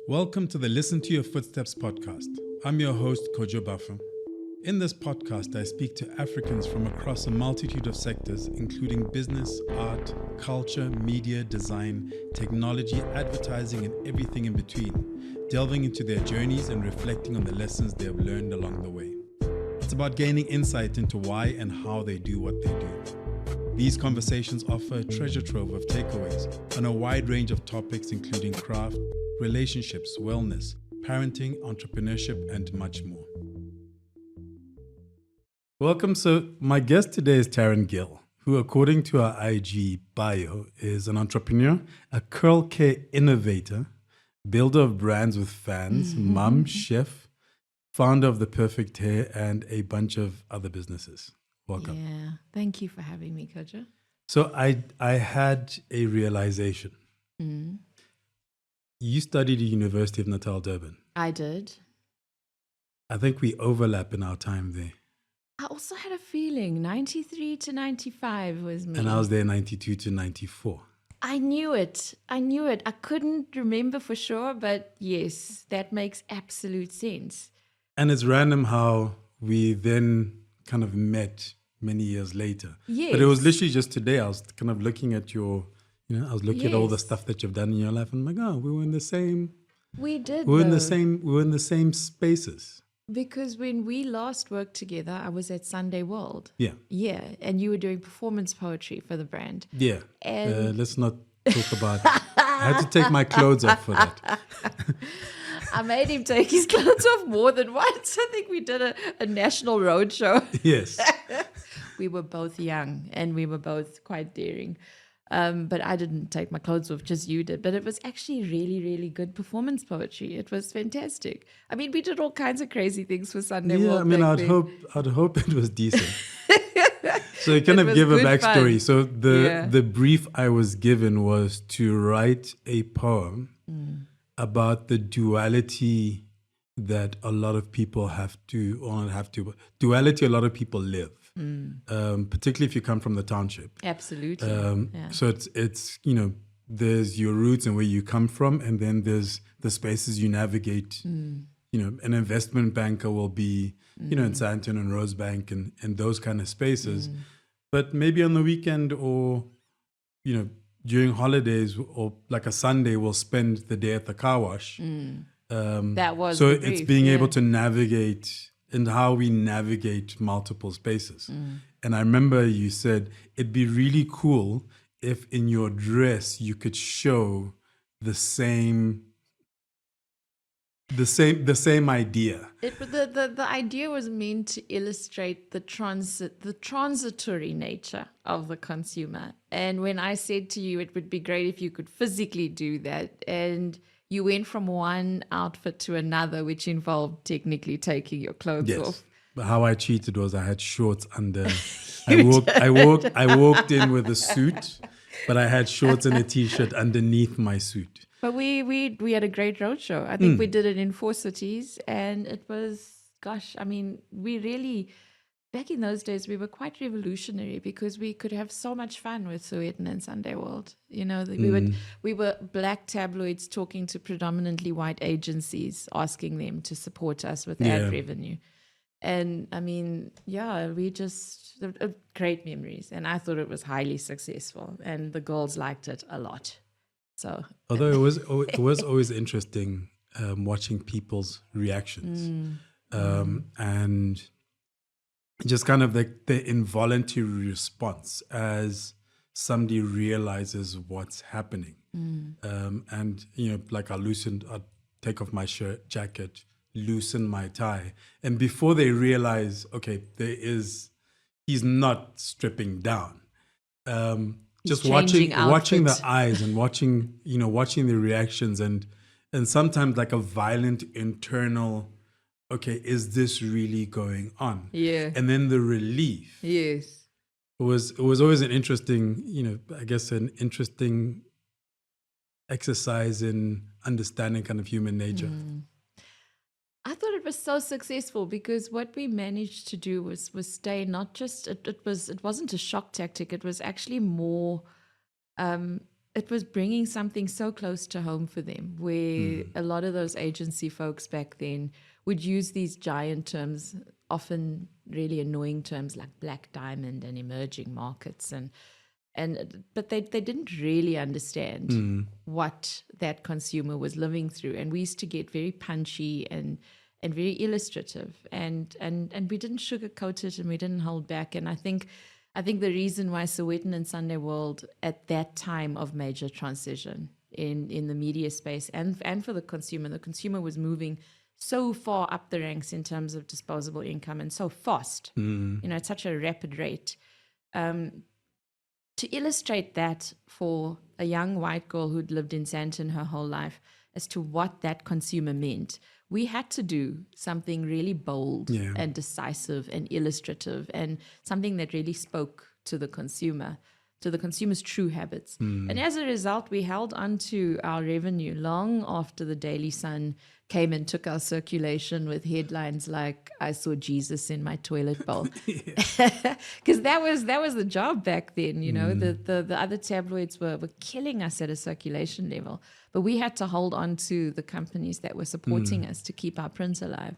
Welcome to the Listen to Your Footsteps podcast. I'm your host, Kojo Baffoe. In this podcast, I speak to Africans from across a multitude of sectors, including business, art, culture, media, design, technology, advertising, and everything in between, delving into their journeys and reflecting on the lessons they have learned along the way. It's about gaining insight into why and how they do what they do. These conversations offer a treasure trove of takeaways on a wide range of topics, including craft, relationships, wellness, parenting, entrepreneurship, and much more. Welcome. So my guest today is Taryn Gill, who, according to her IG bio, is an entrepreneur, a curl care innovator, builder of brands with fans, mum, chef, founder of The Perfect Hair, and a bunch of other businesses. Welcome. Yeah, thank you for having me, Kojo. So I had a realization. You studied at the University of Natal, Durban. I did. I think we overlap in our time there. I also had a feeling 93 to 95 was me. And I was there 92 to 94. I knew it. I couldn't remember for sure, but yes, that makes absolute sense. And it's random how we then kind of met many years later. Yes. But it was literally just today. I was kind of looking at I was looking at all the stuff that you've done in your life, and I'm like, oh, we were in the same. We did. We were in the same spaces. Because when we last worked together, I was at Sunday World. Yeah. Yeah, and you were doing performance poetry for the brand. Yeah. And let's not talk about. I had to take my clothes off for that. I made him take his clothes off more than once. I think we did a national road show. Yes. We were both young and we were both quite daring. But I didn't take my clothes off, just you did. But it was actually really, really good performance poetry. It was fantastic. I mean, we did all kinds of crazy things for Sunday World. Yeah, I mean, I'd hope it was decent. So you kind of give a backstory. Fun. So the brief I was given was to write a poem about the duality that a lot of people duality a lot of people live. Particularly if you come from the township. Absolutely. So it's there's your roots and where you come from, and then there's the spaces you navigate. An investment banker will be in Sandton and Rosebank and those kind of spaces. But maybe on the weekend or during holidays or like a Sunday, we'll spend the day at the car wash. That was so the brief, it's being able to navigate and how we navigate multiple spaces. And I remember you said it'd be really cool if in your dress you could show the same idea. The idea was meant to illustrate the transitory nature of the consumer. And when I said to you, it would be great if you could physically do that, and you went from one outfit to another, which involved technically taking your clothes off. But how I cheated was I had shorts under. I walked in with a suit, but I had shorts and a t-shirt underneath my suit. But we had a great roadshow. I think we did it in 4 cities, and it was, we really, back in those days, we were quite revolutionary because we could have so much fun with Sowetan and Sunday World. We were black tabloids talking to predominantly white agencies, asking them to support us with ad revenue. And we just great memories. And I thought it was highly successful, and the girls liked it a lot. So, although it was always interesting watching people's reactions, and just kind of the involuntary response as somebody realizes what's happening. And I'd take off my jacket, loosen my tie, and before they realize, okay, he's not stripping down. Just watching the eyes and watching the reactions and sometimes like a violent internal, okay, is this really going on? Yeah. And then the relief. Yes. It was always an interesting, an interesting exercise in understanding kind of human nature. I thought it was so successful because what we managed to do was stay not just it wasn't a shock tactic. It was actually more it was bringing something so close to home for them, where a lot of those agency folks back then would use these giant terms, often really annoying terms like black diamond and emerging markets, but they didn't really understand what that consumer was living through. And we used to get very punchy and very illustrative, and we didn't sugarcoat it, and we didn't hold back. And I think the reason why Sowetan and Sunday World at that time of major transition in the media space and for the consumer was moving so far up the ranks in terms of disposable income and so fast, at such a rapid rate. To illustrate that for a young white girl who'd lived in Sandton her whole life as to what that consumer meant, we had to do something really bold and decisive and illustrative, and something that really spoke to the consumer, to the consumer's true habits. And as a result, we held on to our revenue long after the Daily Sun came and took our circulation with headlines like, "I saw Jesus in my toilet bowl." Because that was the job back then, the other tabloids were killing us at a circulation level. But we had to hold on to the companies that were supporting us to keep our print alive.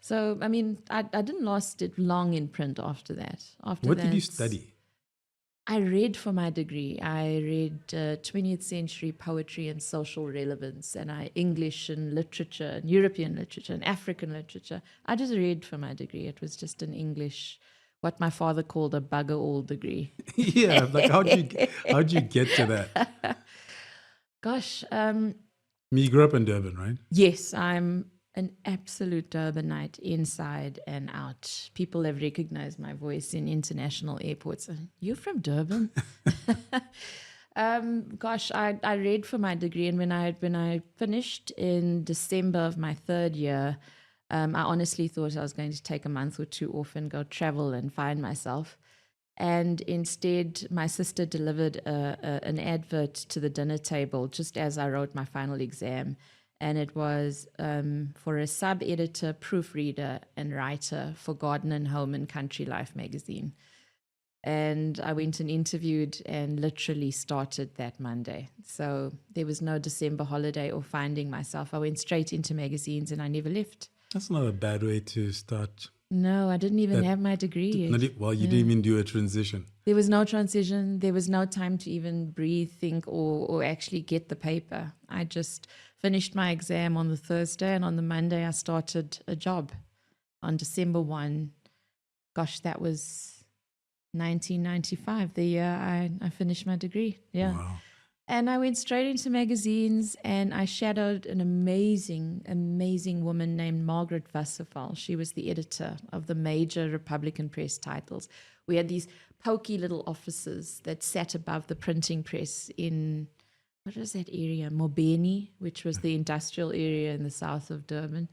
So, I mean, I didn't last it long in print after that. What did you study? I read for my degree. I read 20th century poetry and social relevance, and English and literature, and European literature, and African literature. I just read for my degree. It was just an English, what my father called a bugger all degree. Yeah, like how'd you get to that? Gosh. You grew up in Durban, right? Yes, I'm an absolute Durbanite inside and out. People have recognized my voice in international airports. "You're from Durban?" Gosh, I read for my degree, and when I finished in December of my third year, I honestly thought I was going to take a month or two off and go travel and find myself. And instead, my sister delivered an advert to the dinner table just as I wrote my final exam. And it was for a sub-editor, proofreader, and writer for Garden and Home and Country Life magazine. And I went and interviewed and literally started that Monday. So there was no December holiday or finding myself. I went straight into magazines and I never left. That's not a bad way to start. No, I didn't even have my degree yet. You didn't even do a transition. There was no transition. There was no time to even breathe, think, or actually get the paper. I just finished my exam on the Thursday, and on the Monday I started a job on December 1. Gosh, that was 1995, the year I finished my degree. Yeah. Wow. And I went straight into magazines, and I shadowed an amazing, amazing woman named Margaret Wasserval. She was the editor of the major Republican press titles. We had these pokey little offices that sat above the printing press in, what was that area? Mobeni, which was the industrial area in the south of Durban.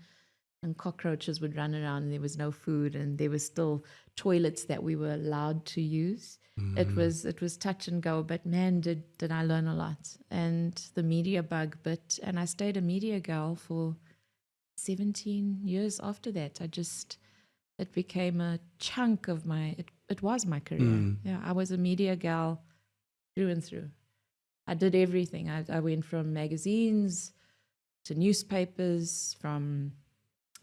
And cockroaches would run around, and there was no food, and there were still toilets that we were allowed to use. It was touch and go, but man, did I learn a lot. And the media bug bit, and I stayed a media girl for 17 years after that. It became a chunk of it was my career. Yeah, I was a media gal through and through. I did everything. I went from magazines to newspapers, from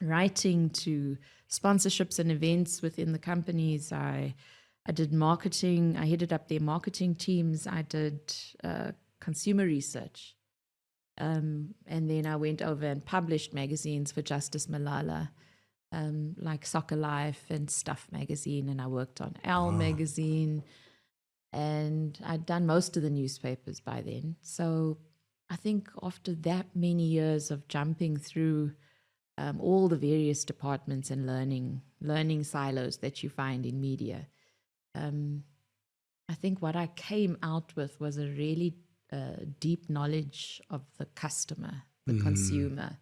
writing to sponsorships and events within the companies. I did marketing. I headed up their marketing teams. I did consumer research. And then I went over and published magazines for Justice Malala, like Soccer Life and Stuff magazine. And I worked on Owl magazine. And I'd done most of the newspapers by then. So I think after that many years of jumping through all the various departments and learning silos that you find in media, I think what I came out with was a really deep knowledge of the customer, the consumer,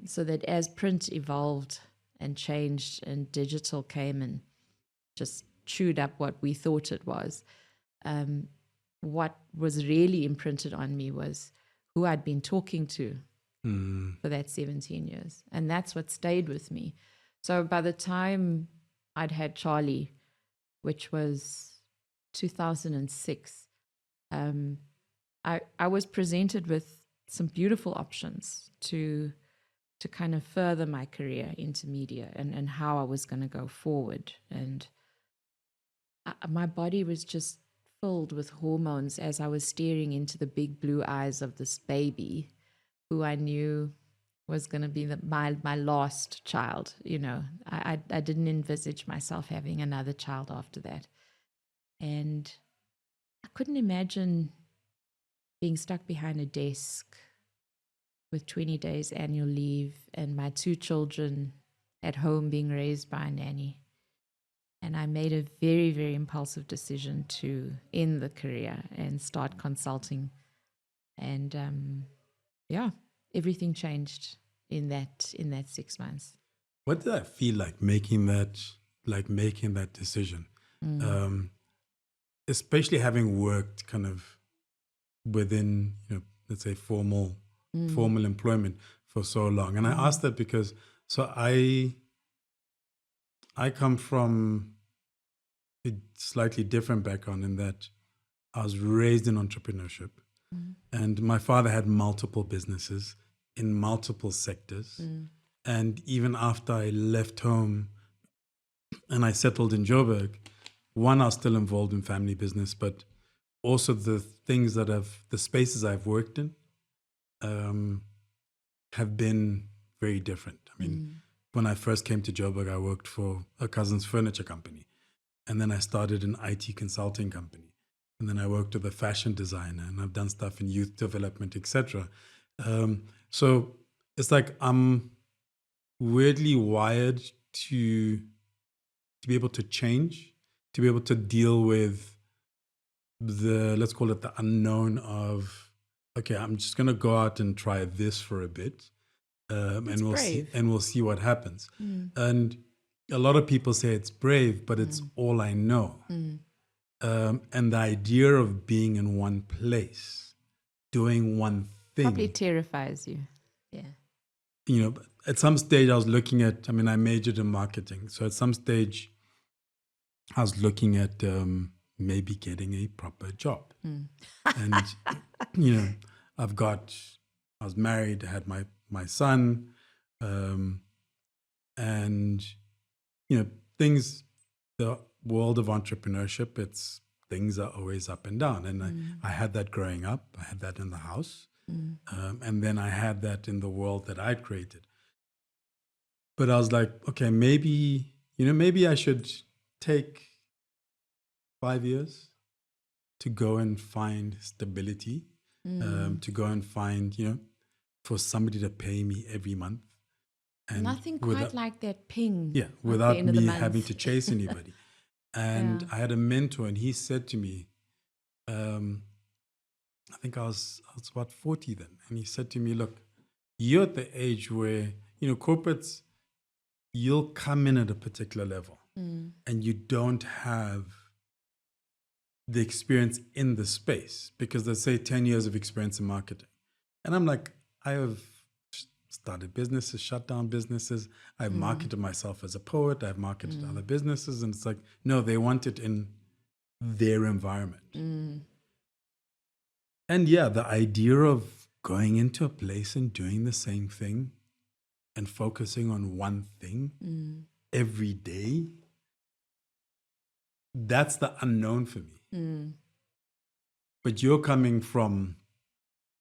so that as print evolved and changed and digital came and just chewed up what we thought it was, what was really imprinted on me was who I'd been talking to for that 17 years. And that's what stayed with me. So by the time I'd had Charlie, which was 2006, I was presented with some beautiful options to kind of further my career into media and how I was going to go forward. And my body was just filled with hormones as I was staring into the big blue eyes of this baby who I knew was going to be my last child. You know, I didn't envisage myself having another child after that. And I couldn't imagine being stuck behind a desk with 20 days annual leave and my 2 children at home being raised by a nanny. And I made a very, very impulsive decision to end the career and start consulting. And everything changed in that 6 months. What did that feel like making that decision? Especially having worked kind of within, let's say formal employment for so long. And I asked that because I come from a slightly different background in that I was raised in entrepreneurship, and my father had multiple businesses in multiple sectors. And even after I left home and I settled in Joburg, I was still involved in family business, but also the spaces I've worked in have been very different. I mean, when I first came to Joburg, I worked for a cousin's furniture company. And then I started an IT consulting company. And then I worked with a fashion designer, and I've done stuff in youth development, etc. So it's like I'm weirdly wired to be able to change, to be able to deal with let's call it the unknown of, okay, I'm just going to go out and try this for a bit. And we'll see what happens. And a lot of people say it's brave, but it's all I know. And the idea of being in one place, doing one thing, probably terrifies you. Yeah. You know, at some stage I was looking at, I majored in marketing. So at some stage I was looking at maybe getting a proper job. And, I was married, I had my son, and, the world of entrepreneurship, things are always up and down. And I had that growing up. I had that in the house. And then I had that in the world that I'd created. But I was like, okay, maybe I should take 5 years to go and find stability, to go and find, for somebody to pay me every month. And nothing quite like that ping. Yeah, without me having to chase anybody. And I had a mentor, and he said to me, I think I was about 40 then. And he said to me, look, you're at the age where, corporates, you'll come in at a particular level and you don't have the experience in the space, because they say 10 years of experience in marketing. And I'm like, I have started businesses, shut down businesses. I've marketed myself as a poet. I've marketed other businesses. And it's like, no, they want it in their environment. And yeah, the idea of going into a place and doing the same thing and focusing on one thing every day, that's the unknown for me. But you're coming from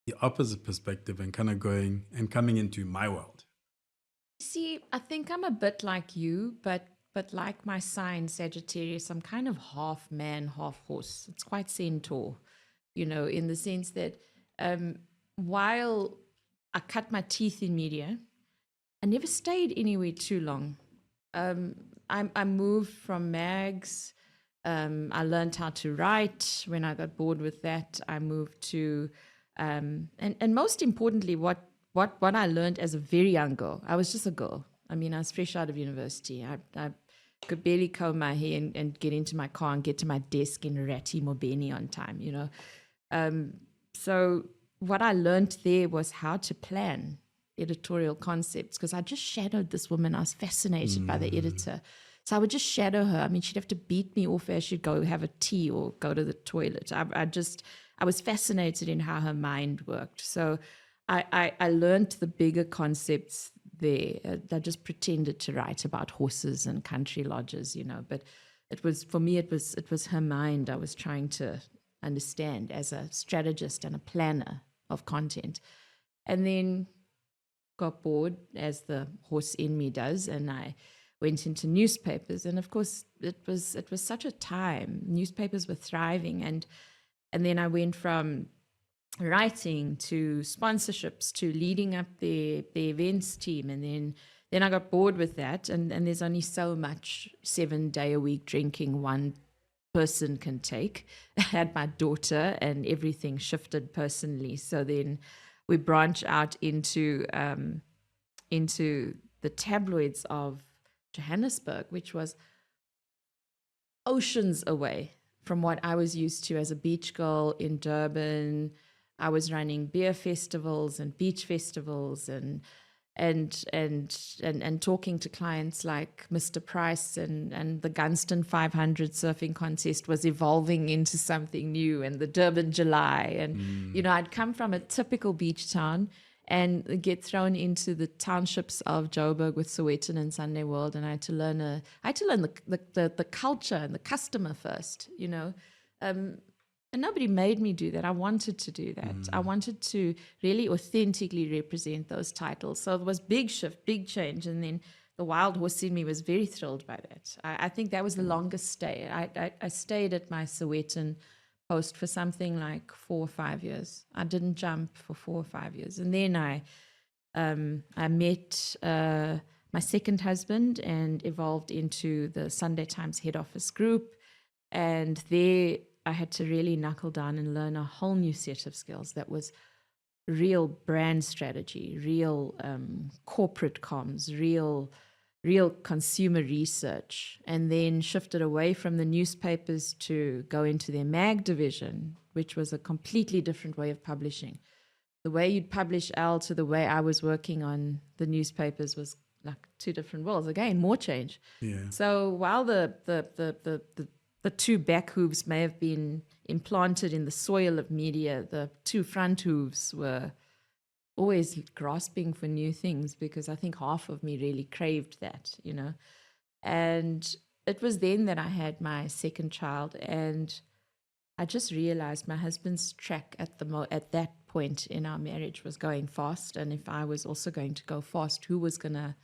the opposite perspective and kind of coming into my world. See, I think I'm a bit like you, but like my sign, Sagittarius, I'm kind of half man, half horse. It's quite centaur, in the sense that while I cut my teeth in media, I never stayed anywhere too long. I moved from mags. I learned how to write. When I got bored with that, I moved to, and most importantly, what I learned as a very young girl, I was just a girl. I was fresh out of university. I could barely comb my hair and get into my car and get to my desk in Ratty Mobeni on time, So what I learned there was how to plan editorial concepts, because I just shadowed this woman. I was fascinated by the editor. So I would just shadow her. She'd have to beat me off as she'd go have a tea or go to the toilet. I was fascinated in how her mind worked. So I learned the bigger concepts there. I just pretended to write about horses and country lodges, but it was, for me, it was her mind I was trying to understand as a strategist and a planner of content. And then got bored, as the horse in me does, and I went into newspapers. And of course, it was such a time. Newspapers were thriving, and then I went from writing to sponsorships to leading up the events team, and then I got bored with that. And there's only so much 7-day-a-week drinking one person can take. I had my daughter, and everything shifted personally. So then we branch out into the tabloids of Johannesburg, which was oceans away from what I was used to as a beach girl in Durban. I was running beer festivals and beach festivals and talking to clients like Mr. Price, and the Gunston 500 surfing contest was evolving into something new, and the Durban July. And, I'd come from a typical beach town and get thrown into the townships of Joburg with Sowetan and Sunday World, and I had to learn the culture and the customer first, and nobody made me do that. I wanted to do that. I wanted to really authentically represent those titles. So it was big shift, big change. And then the wild horse in me was very thrilled by that. I think that was the longest stay. I stayed at my Sowetan post for something like 4 or 5 years. I didn't jump for 4 or 5 years. And then I met my second husband and evolved into the Sunday Times head office group. And there I had to really knuckle down and learn a whole new set of skills that was real brand strategy, real corporate comms, real consumer research, and then shifted away from the newspapers to go into their mag division, which was a completely different way of publishing. The way you'd publish Al to the way I was working on the newspapers was like two different worlds. Again, more change. Yeah. So while the two back hooves may have been implanted in the soil of media, the two front hooves were always grasping for new things, because I think half of me really craved that, And it was then that I had my second child, and I just realized my husband's track at that point in our marriage was going fast, and if I was also going to go fast, who was gonna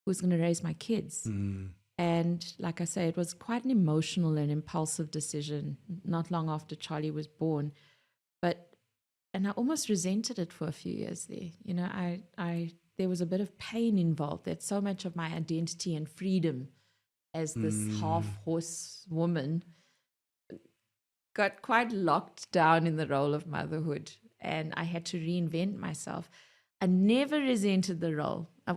raise my kids? And like I say, it was quite an emotional and impulsive decision not long after Charlie was born. And I almost resented it for a few years there. There was a bit of pain involved, that so much of my identity and freedom as this half horse woman got quite locked down in the role of motherhood, and I had to reinvent myself. I never resented the role. I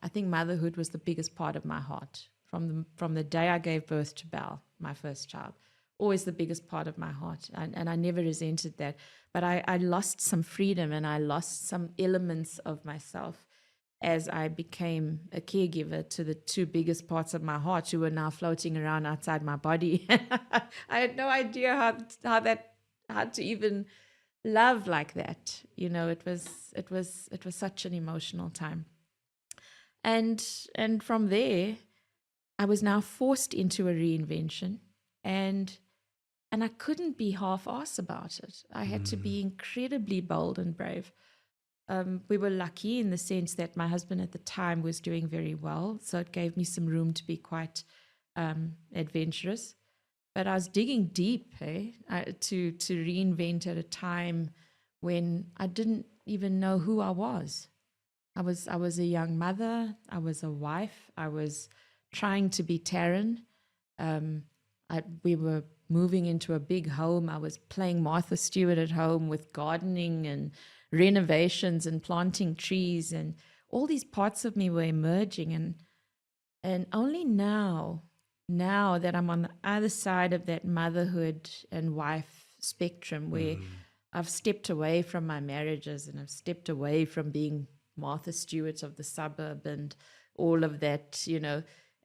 think motherhood was the biggest part of my heart from the day I gave birth to Belle, my first child. Always the biggest part of my heart, and I never resented that. But I lost some freedom, and I lost some elements of myself as I became a caregiver to the two biggest parts of my heart, who were now floating around outside my body. I had no idea how to even love like that. It was such an emotional time. And from there, I was now forced into a reinvention, and I couldn't be half-assed about it. I had to be incredibly bold and brave. We were lucky in the sense that my husband at the time was doing very well, so it gave me some room to be quite adventurous. But I was digging deep to reinvent at a time when I didn't even know who I was. I was a young mother. I was a wife. I was trying to be Taryn. We were moving into a big home. I was playing Martha Stewart at home with gardening and renovations and planting trees, and all these parts of me were emerging. And only now that I'm on the other side of that motherhood and wife spectrum, where I've stepped away from my marriages, and I've stepped away from being Martha Stewart of the suburb and all of that,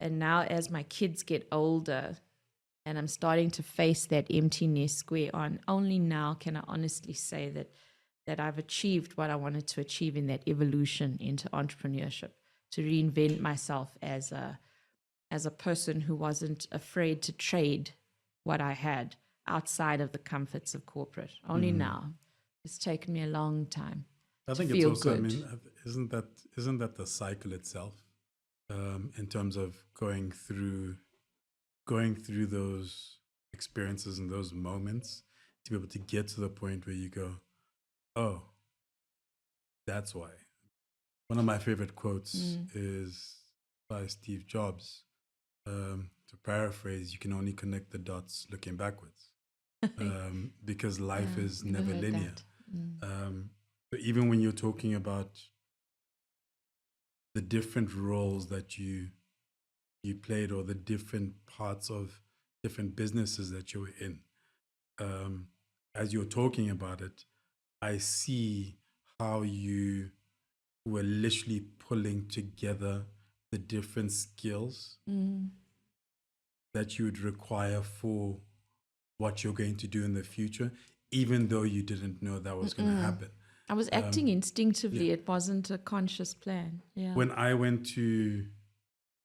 and now as my kids get older, And I'm starting to face that emptiness square on. Only now can I honestly say that I've achieved what I wanted to achieve in that evolution into entrepreneurship, to reinvent myself as a person who wasn't afraid to trade what I had outside of the comforts of corporate. Only now. It's taken me a long time. I think it's also, I mean, isn't that the cycle itself, in terms of going through those experiences and those moments to be able to get to the point where you go, oh, that's why. One of my favorite quotes is by Steve Jobs. To paraphrase, you can only connect the dots looking backwards, because life is never linear. But even when you're talking about the different roles that you played, or the different parts of different businesses that you were in, as you're talking about it, I see how you were literally pulling together the different skills that you would require for what you're going to do in the future, even though you didn't know that was going to happen. I was acting instinctively. It wasn't a conscious plan. Yeah. When I went to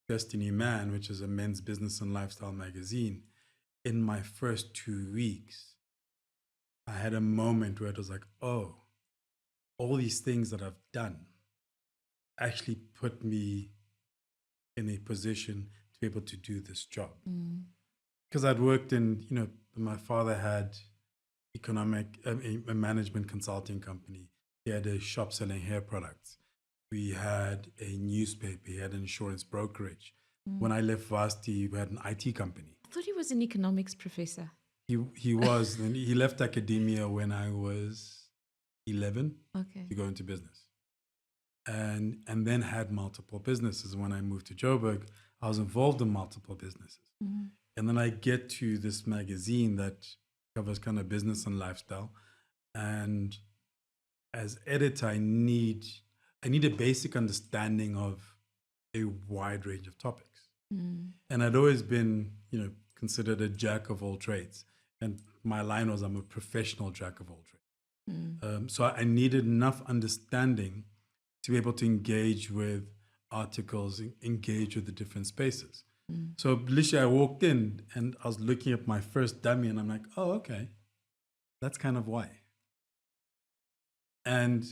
Destiny Man, which is a men's business and lifestyle magazine, in my first 2 weeks, I had a moment where it was like, oh, all these things that I've done actually put me in a position to be able to do this job. Because I'd worked in, my father had a management consulting company. He had a shop selling hair products. We had a newspaper. He had an insurance brokerage. When I left Varsity, we had an IT company. I thought he was an economics professor. He was. Then he left academia when I was 11 to go into business. And then had multiple businesses. When I moved to Joburg, I was involved in multiple businesses. And then I get to this magazine that covers kind of business and lifestyle. And as editor, I need a basic understanding of a wide range of topics. And I'd always been, considered a jack of all trades. And my line was, I'm a professional jack of all trades. So I needed enough understanding to be able to engage with articles, engage with the different spaces. So literally I walked in and I was looking at my first dummy and I'm like, oh, okay, that's kind of why. And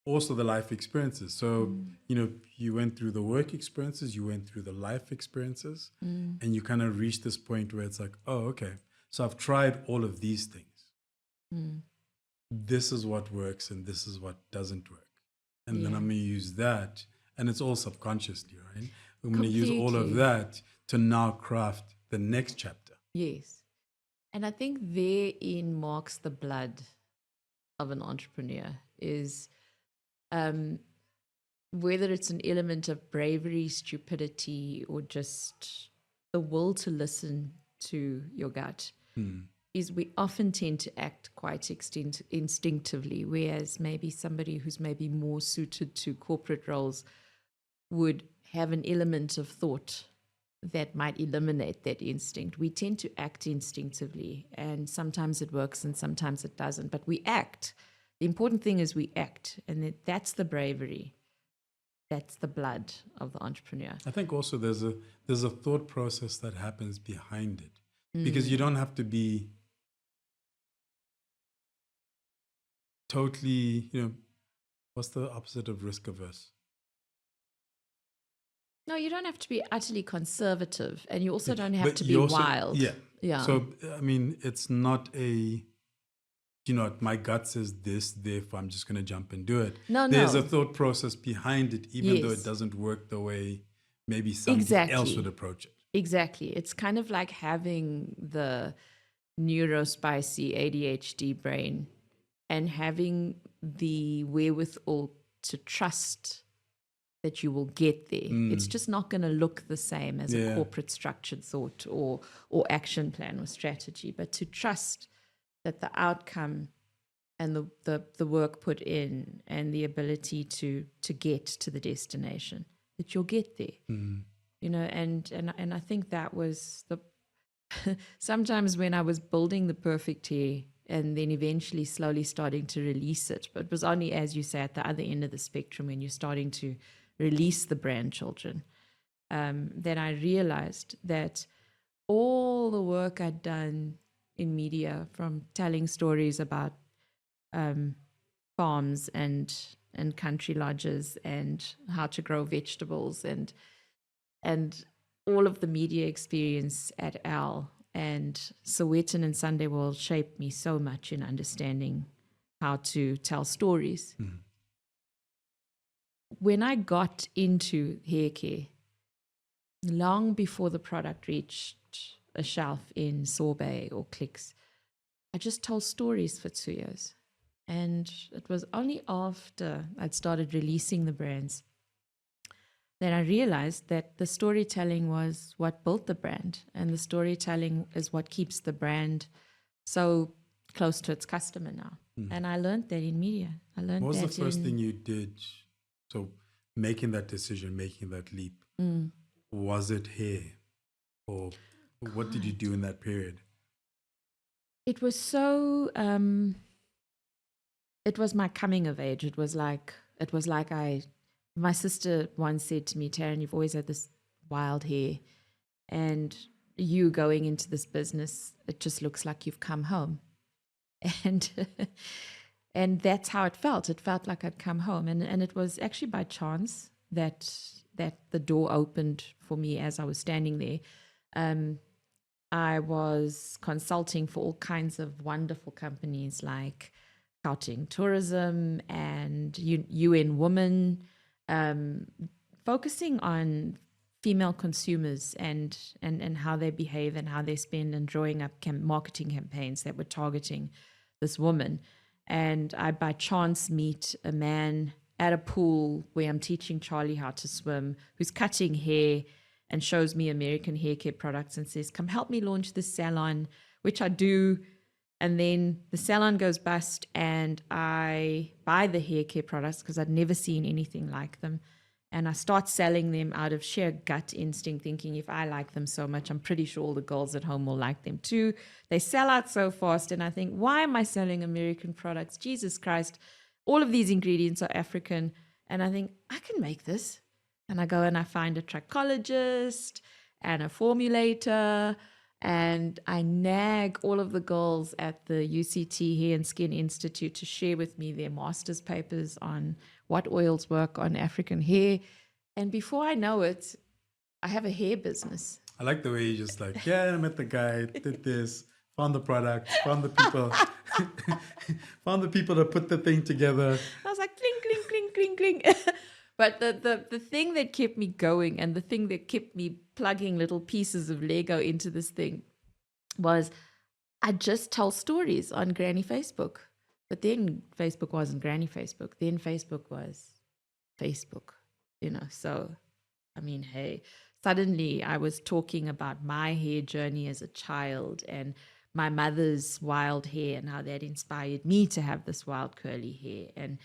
also the life experiences. So, you went through the work experiences, you went through the life experiences, and you kind of reached this point where it's like, oh, okay, so I've tried all of these things. This is what works and this is what doesn't work. And then I'm going to use that, and it's all subconsciously, right? I'm going to use all of that to now craft the next chapter. Yes. And I think therein marks the blood of an entrepreneur, is whether it's an element of bravery, stupidity, or just the will to listen to your gut, is we often tend to act quite instinctively, whereas maybe somebody who's maybe more suited to corporate roles would have an element of thought that might eliminate that instinct. We tend to act instinctively, and sometimes it works and sometimes it doesn't, but we act. The important thing is we act, and that's the bravery. That's the blood of the entrepreneur. I think also there's a thought process that happens behind it, because you don't have to be totally, what's the opposite of risk averse? No, you don't have to be utterly conservative, and you also don't have to be wild. Yeah. So, I mean, it's not a, my gut says this, therefore I'm just going to jump and do it. There's a thought process behind it, even though it doesn't work the way maybe somebody else would approach it. Exactly. It's kind of like having the neurospicy ADHD brain and having the wherewithal to trust that you will get there. It's just not going to look the same as a corporate structured thought or action plan or strategy, but to trust that the outcome and the work put in and the ability to get to the destination, that you'll get there. And I think that was sometimes when I was building the perfect hair and then eventually slowly starting to release it, but it was only, as you say, at the other end of the spectrum when you're starting to release the brand children, then I realized that all the work I'd done in media, from telling stories about farms and country lodges and how to grow vegetables and all of the media experience at Al and Sowetan and Sunday World shaped me so much in understanding how to tell stories. When I got into hair care, long before the product reached a shelf in Sorbet or Clicks, I just told stories for 2 years. And it was only after I'd started releasing the brands that I realized that the storytelling was what built the brand, and the storytelling is what keeps the brand so close to its customer now. And I learned that in media. I learned What was that the first thing you did? So making that decision, making that leap, was it hair? Or what did you do in that period? It was so, it was my coming of age. It was like my sister once said to me, Taryn, you've always had this wild hair, and you going into this business, it just looks like you've come home. And and that's how it felt. It felt like I'd come home. And it was actually by chance that the door opened for me as I was standing there. I was consulting for all kinds of wonderful companies like Gauteng Tourism and UN Women, focusing on female consumers and how they behave and how they spend, and drawing up marketing campaigns that were targeting this woman. And I, by chance, meet a man at a pool where I'm teaching Charlie how to swim, who's cutting hair and shows me American hair care products and says, come help me launch this salon, which I do. And then the salon goes bust and I buy the hair care products because I'd never seen anything like them. And I start selling them out of sheer gut instinct, thinking if I like them so much, I'm pretty sure all the girls at home will like them too. They sell out so fast. And I think, why am I selling American products? Jesus Christ, all of these ingredients are African. And I think, I can make this. And I go and I find a trichologist and a formulator, and I nag all of the girls at the UCT Hair and Skin Institute to share with me their master's papers on what oils work on African hair. And before I know it, I have a hair business. I like the way you just like, yeah, I met the guy, did this, found the product, found the people, found the people to put the thing together. I was like, cling, cling, cling, cling, cling. But the thing that kept me going, and the thing that kept me plugging little pieces of Lego into this thing, was I just tell stories on Granny Facebook. But then Facebook wasn't Granny Facebook. Then Facebook was Facebook, So, I mean, hey, suddenly I was talking about my hair journey as a child and my mother's wild hair and how that inspired me to have this wild curly hair. And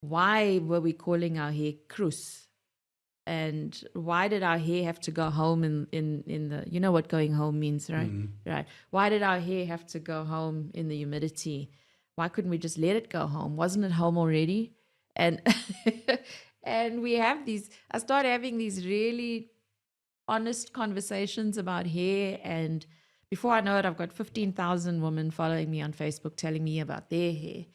why were we calling our hair krus? And why did our hair have to go home in the, you know what going home means, right? Mm-hmm. Right. Why did our hair have to go home in the humidity? Why couldn't we just let it go home? Wasn't it home already? And and I started having these really honest conversations about hair. And before I know it, I've got 15,000 women following me on Facebook telling me about their hair.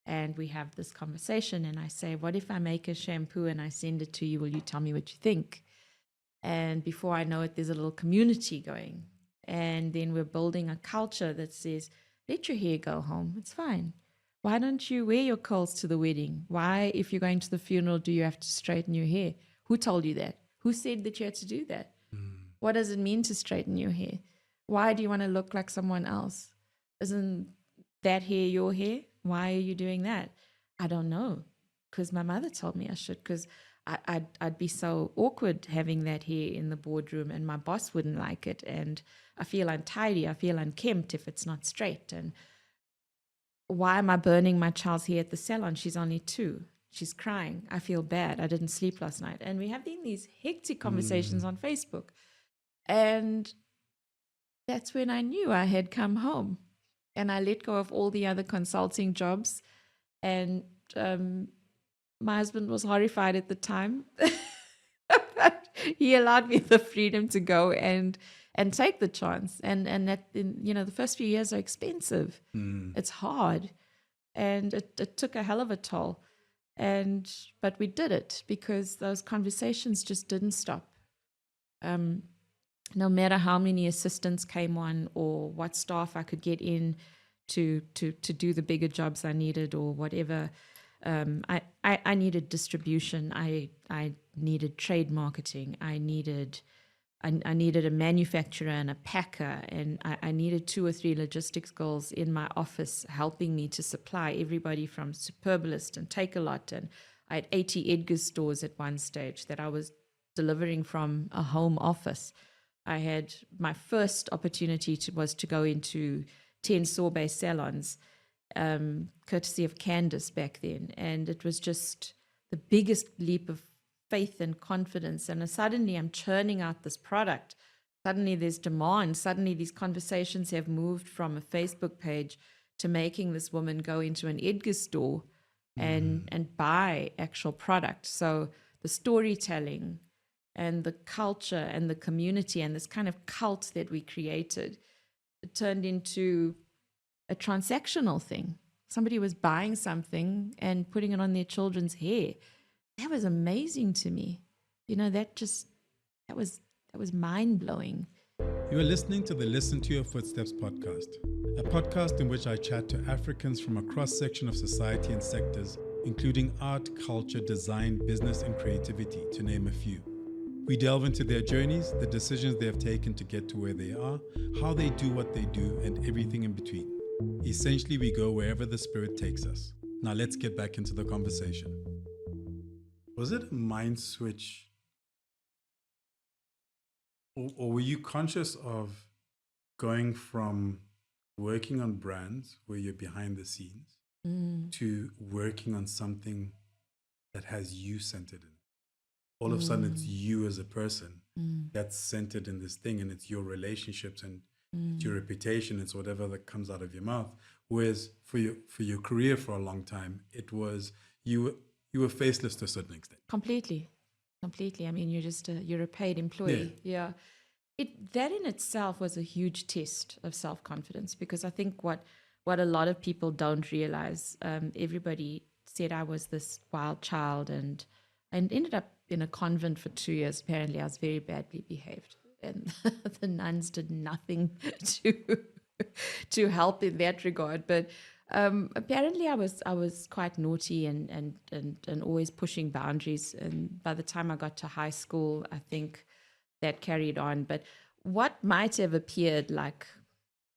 And we have this conversation and I say, what if I make a shampoo and I send it to you? Will you tell me what you think? And before I know it, there's a little community going. And then we're building a culture that says, let your hair go home. It's fine. Why don't you wear your curls to the wedding? Why, if you're going to the funeral, do you have to straighten your hair? Who told you that? Who said that you had to do that? What does it mean to straighten your hair? Why do you want to look like someone else? Isn't that hair your hair? Why are you doing that? I don't know, because my mother told me I should, because I'd be so awkward having that hair in the boardroom and my boss wouldn't like it. And I feel untidy. I feel unkempt if it's not straight. And why am I burning my child's hair at the salon? She's only 2. She's crying. I feel bad. I didn't sleep last night. And we have these hectic conversations on Facebook. And that's when I knew I had come home, and I let go of all the other consulting jobs. And my husband was horrified at the time, but he allowed me the freedom to go and take the chance. And that, the first few years are expensive. It's hard, and it took a hell of a toll. But we did it because those conversations just didn't stop. No matter how many assistants came on, or what staff I could get in to do the bigger jobs I needed, or whatever. I needed distribution. I needed trade marketing. I needed a manufacturer and a packer, and I needed 2 or 3 logistics girls in my office helping me to supply everybody from Superbalist and Take-A-Lot. And I had 80 Edgar's stores at one stage that I was delivering from a home office. I had my first opportunity was to go into 10 sorbet salons, courtesy of Candace back then. And it was just the biggest leap of faith and confidence. And suddenly I'm churning out this product. Suddenly there's demand. Suddenly these conversations have moved from a Facebook page to making this woman go into an Edgar's store and buy actual product. So the storytelling and the culture and the community and this kind of cult that we created, it turned into a transactional thing. Somebody was buying something and putting it on their children's hair. That was amazing to me. That was mind-blowing. You are listening to the Listen to Your Footsteps podcast, a podcast in which I chat to Africans from a cross-section of society and sectors, including art, culture, design, business, and creativity, to name a few. We delve into their journeys, the decisions they have taken to get to where they are, how they do what they do, and everything in between. Essentially, we go wherever the spirit takes us. Now let's get back into the conversation. Was it a mind switch? Or were you conscious of going from working on brands where you're behind the scenes to working on something that has you centered in it? All of a sudden, it's you as a person that's centered in this thing, and it's your relationships and it's your reputation. It's whatever that comes out of your mouth. Whereas for your career for a long time, it was you were faceless to a certain extent. Completely. I mean, you're a paid employee. Yeah. That in itself was a huge test of self-confidence, because I think what a lot of people don't realize, everybody said I was this wild child, and ended up in a convent for 2 years. Apparently, I was very badly behaved, and the nuns did nothing to help in that regard. But apparently, I was quite naughty and always pushing boundaries. And by the time I got to high school, I think that carried on. But what might have appeared like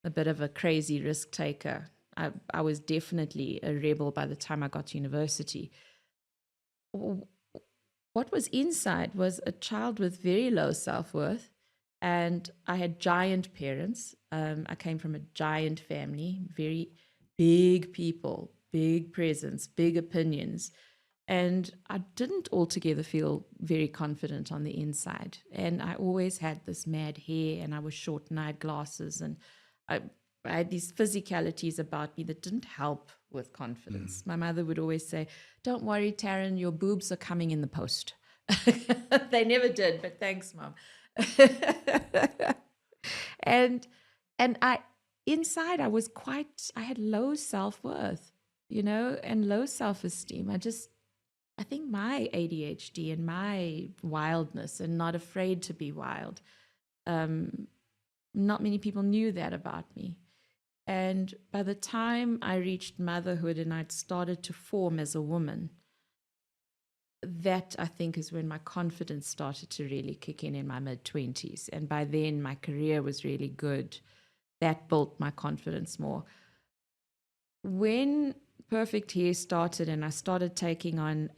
a bit of a crazy risk taker, I was definitely a rebel by the time I got to university. What was inside was a child with very low self-worth, and I had giant parents. I came from a giant family, very big people, big presence, big opinions, and I didn't altogether feel very confident on the inside. And I always had this mad hair, and I was short and I had glasses, and I had these physicalities about me that didn't help with confidence. My mother would always say, "Don't worry, Taryn, your boobs are coming in the post." They never did, but thanks, Mom. and inside I had low self-worth, and low self-esteem. I think my ADHD and my wildness, and not afraid to be wild, not many people knew that about me. And by the time I reached motherhood and I'd started to form as a woman, that I think is when my confidence started to really kick in my mid-20s. And by then my career was really good. That built my confidence more. When Perfect Hair started and I started taking on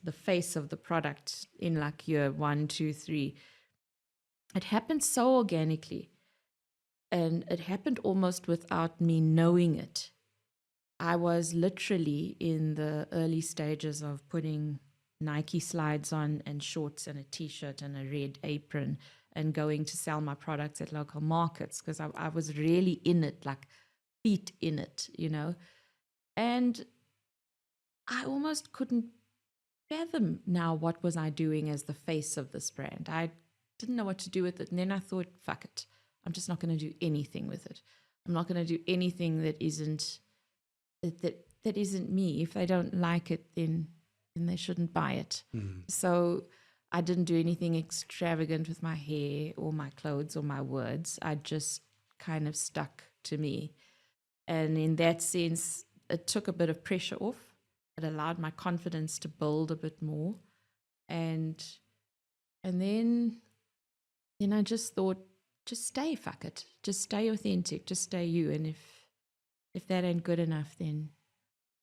the face of the product in like year 1, 2, 3, it happened so organically. And it happened almost without me knowing it. I was literally in the early stages of putting Nike slides on and shorts and a t-shirt and a red apron and going to sell my products at local markets, because I was really in it, like feet in it, you know. And I almost couldn't fathom now what was I doing as the face of this brand. I didn't know what to do with it. And then I thought, fuck it. I'm just not going to do anything with it. I'm not going to do anything that isn't me. If they don't like it, then they shouldn't buy it. So I didn't do anything extravagant with my hair or my clothes or my words. I just kind of stuck to me. And in that sense, it took a bit of pressure off. It allowed my confidence to build a bit more. And then I just thought, just stay, fuck it. Just stay authentic. Just stay you. And if that ain't good enough, then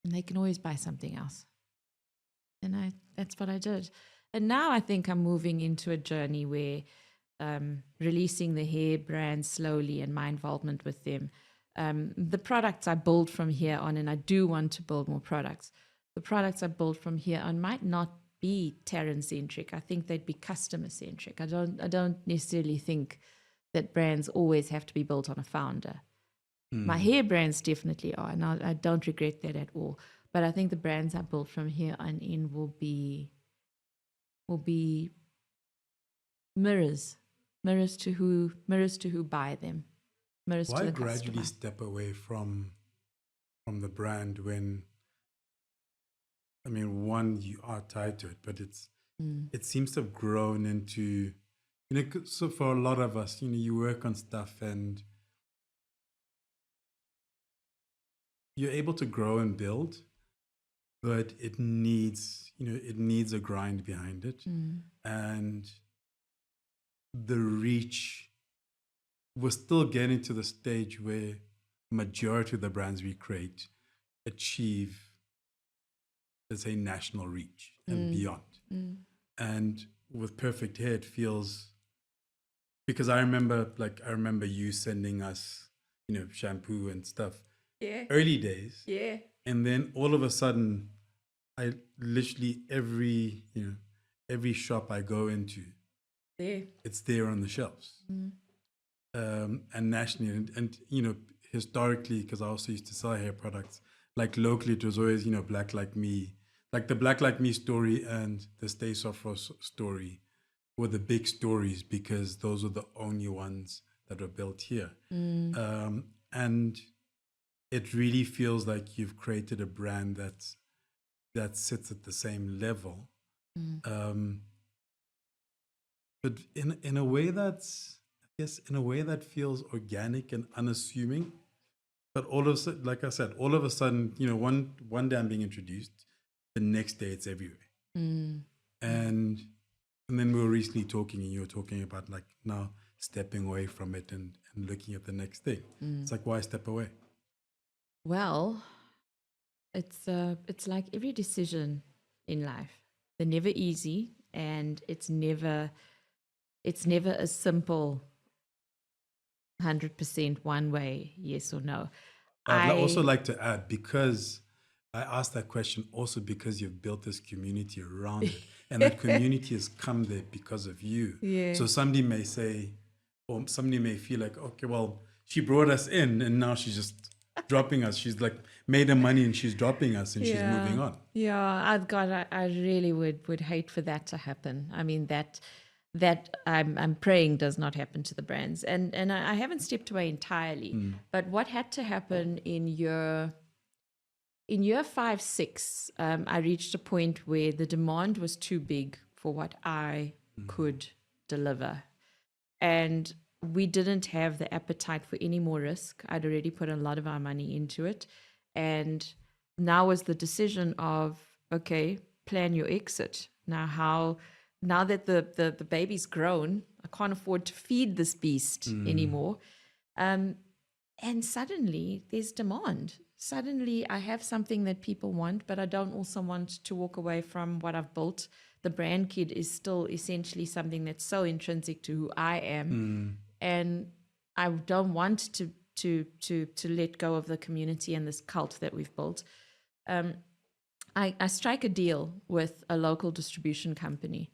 they can always buy something else. And that's what I did. And now I think I'm moving into a journey where releasing the hair brand slowly and my involvement with them. The products I build from here on, and I do want to build more products. The products I build from here on might not be Taryn-centric. I think they'd be customer-centric. I don't necessarily think that brands always have to be built on a founder. My hair brands definitely are, and I don't regret that at all. But I think the brands I build from here on in will be mirrors to who buy them. Mirrors Why to the gradually customer. step away from the brand when, I mean, one, you are tied to it, but it seems to have grown into, so for a lot of us, you work on stuff and you're able to grow and build, but it needs a grind behind it. And the reach, we're still getting to the stage where majority of the brands we create achieve, let's say, national reach and beyond. And with Perfect Hair, it feels, because I remember you sending us, shampoo and stuff. Yeah. Early days. Yeah. And then all of a sudden, I literally every shop I go into, it's there on the shelves. And nationally, and historically, because I also used to sell hair products, like locally, it was always, Black Like Me. Like the Black Like Me story and the Stay Soft story were the big stories because those were the only ones that were built here. And it really feels like you've created a brand that sits at the same level. But in a way that's, I guess, in a way that feels organic and unassuming. But all of a sudden, like I said, all of a sudden, one day I'm being introduced, the next day it's everywhere. And then we were recently talking, and you were talking about like now stepping away from it and looking at the next thing. It's like, why step away? Well, it's like every decision in life. They're never easy, and it's never a simple 100% one way, yes or no. I'd also like to add, because I asked that question also because you've built this community around it, and that community has come there because of you. Yeah. So somebody may say, or somebody may feel like, okay, well, she brought us in and now she's just dropping us. She's like made her money and she's dropping us and she's moving on. Yeah, I really would hate for that to happen. I mean, that I'm praying does not happen to the brands. And I haven't stepped away entirely. But what had to happen in year 5, 6, I reached a point where the demand was too big for what I could deliver. And we didn't have the appetite for any more risk. I'd already put a lot of our money into it. And now was the decision of, okay, plan your exit. Now that the baby's grown, I can't afford to feed this beast anymore. And suddenly there's demand. Suddenly I have something that people want, but I don't also want to walk away from what I've built. The brand kid is still essentially something that's so intrinsic to who I am. And I don't want to let go of the community and this cult that we've built. I strike a deal with a local distribution company,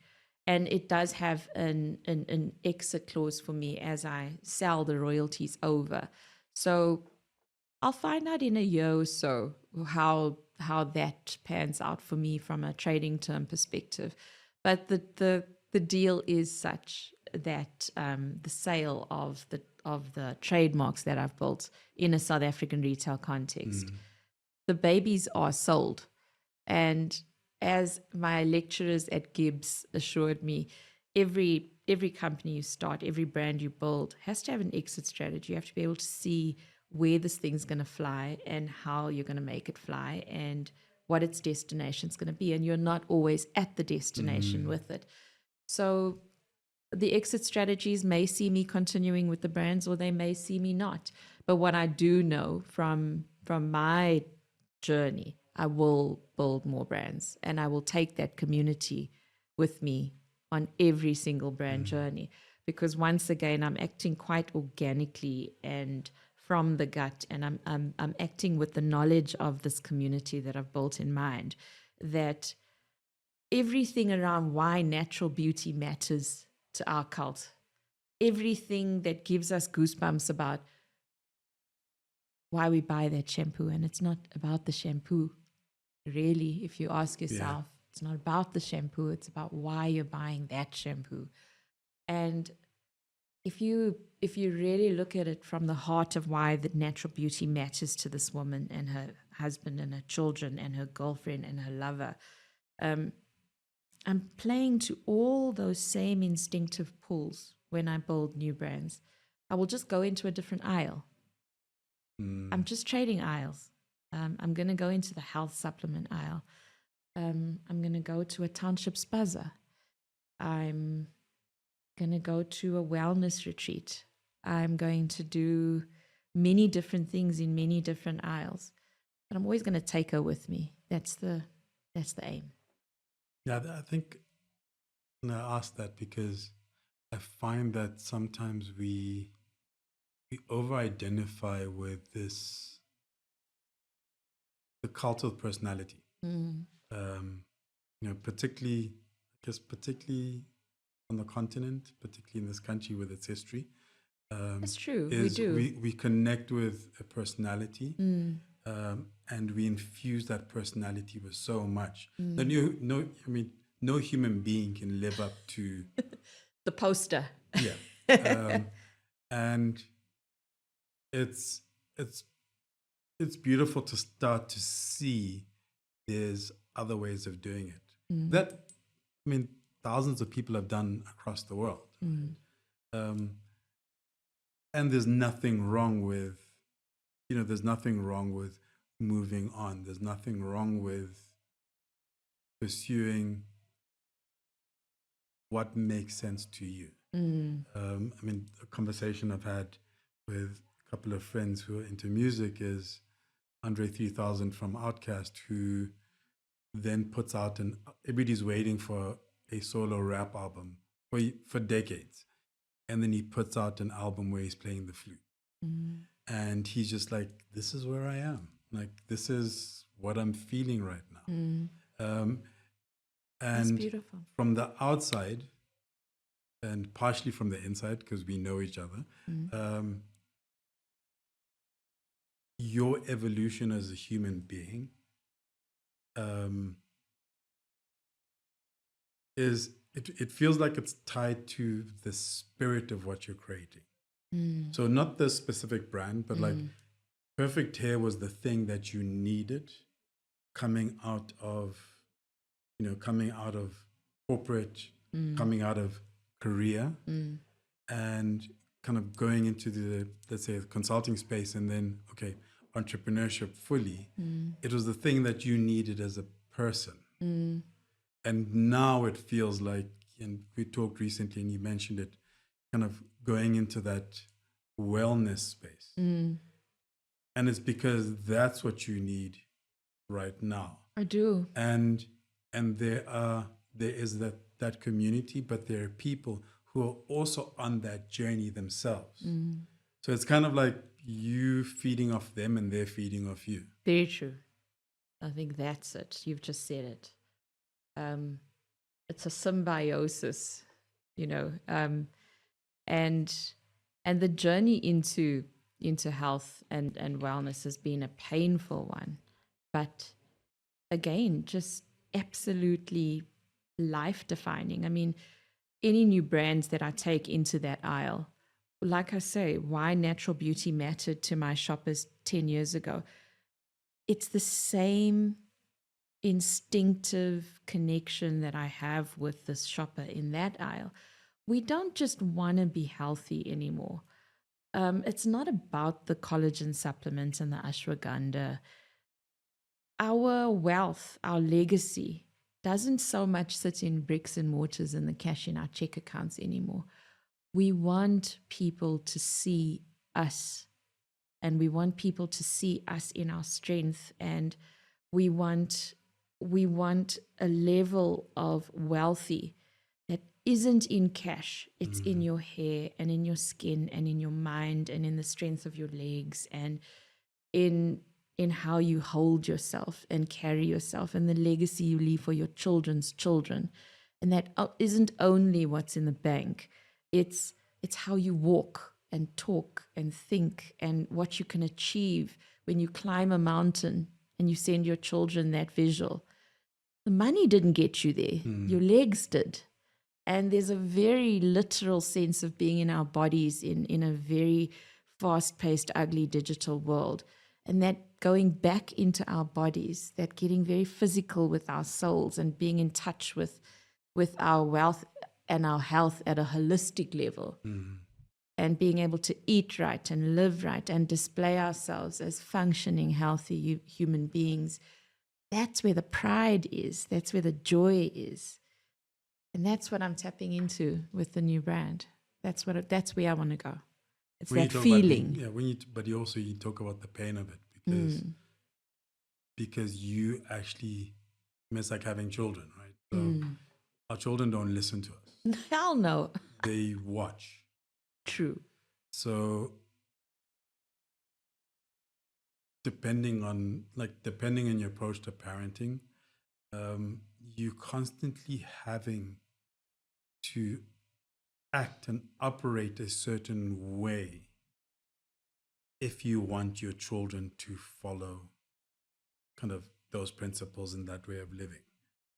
And it does have an exit clause for me as I sell the royalties over. So I'll find out in a year or so how that pans out for me from a trading term perspective. But the deal is such that the sale of the trademarks that I've built in a South African retail context, the babies are sold. And as my lecturers at Gibbs assured me, every company you start, every brand you build has to have an exit strategy. You have to be able to see where this thing's going to fly and how you're going to make it fly and what its destination is going to be. And you're not always at the destination with it. So the exit strategies may see me continuing with the brands, or they may see me not. But what I do know from my journey, I will build more brands, and I will take that community with me on every single brand journey, because once again, I'm acting quite organically and from the gut, and I'm acting with the knowledge of this community that I've built in mind, that everything around why natural beauty matters to our cult, everything that gives us goosebumps about why we buy that shampoo, and it's not about the shampoo. Really, if you ask yourself, it's not about the shampoo, it's about why you're buying that shampoo. And if you really look at it from the heart of why the natural beauty matters to this woman and her husband and her children and her girlfriend and her lover, I'm playing to all those same instinctive pulls when I build new brands. I will just go into a different aisle. I'm just trading aisles. I'm going to go into the health supplement aisle. I'm going to go to a township spaza. I'm going to go to a wellness retreat. I'm going to do many different things in many different aisles. But I'm always going to take her with me. That's the aim. Yeah, I think I asked that because I find that sometimes we over-identify with the cult of personality. Particularly on the continent, particularly in this country with its history. That's true. We do. We connect with a personality, and we infuse that personality with so much. No human being can live up to the poster. Yeah, and it's beautiful to start to see there's other ways of doing it that thousands of people have done across the world, and there's nothing wrong with moving on. There's nothing wrong with pursuing what makes sense to you. A conversation I've had with a couple of friends who are into music is Andre 3000 from Outkast, who then puts out everybody's waiting for a solo rap album for decades. And then he puts out an album where he's playing the flute. And he's just like, this is where I am. Like, this is what I'm feeling right now. That's And beautiful. from the outside, and partially from the inside, because we know each other, your evolution as a human being it feels like it's tied to the spirit of what you're creating. So not the specific brand, but like Perfect Hair was the thing that you needed coming out of corporate, coming out of career, and kind of going into the, let's say, the consulting space, and then, okay, entrepreneurship fully. It was the thing that you needed as a person. And now it feels like, and we talked recently and you mentioned it, kind of going into that wellness space. And it's because that's what you need right now. I do. And there is that community, but there are people who are also on that journey themselves. So it's kind of like you feeding off them and they're feeding off you. Very true. I think that's it. You've just said it. it's a symbiosis, you know, and the journey into health and wellness has been a painful one, but again, just absolutely life defining. I mean, any new brands that I take into that aisle, like I say, why natural beauty mattered to my shoppers 10 years ago. It's the same instinctive connection that I have with this shopper in that aisle. We don't just want to be healthy anymore. It's not about the collagen supplements and the ashwagandha. Our wealth, our legacy, doesn't so much sit in bricks and mortars and the cash in our check accounts anymore. We want people to see us, and we want people to see us in our strength, and we want a level of wealthy that isn't in cash. It's in your hair and in your skin and in your mind and in the strength of your legs and in how you hold yourself and carry yourself and the legacy you leave for your children's children. And that isn't only what's in the bank. It's how you walk and talk and think and what you can achieve when you climb a mountain and you send your children that visual. The money didn't get you there. Your legs did. And there's a very literal sense of being in our bodies in a very fast-paced, ugly digital world. And that going back into our bodies, that getting very physical with our souls and being in touch with our wealth and our health at a holistic level. And being able to eat right and live right and display ourselves as functioning, healthy human beings. That's where the pride is. That's where the joy is. And that's what I'm tapping into with the new brand. That's where I want to go. It's when that feeling. But you talk about the pain of it because you actually miss like having children, right? So our children don't listen to us. Hell no. They watch. True. So depending on your approach to parenting, you constantly having to act and operate a certain way if you want your children to follow kind of those principles and that way of living.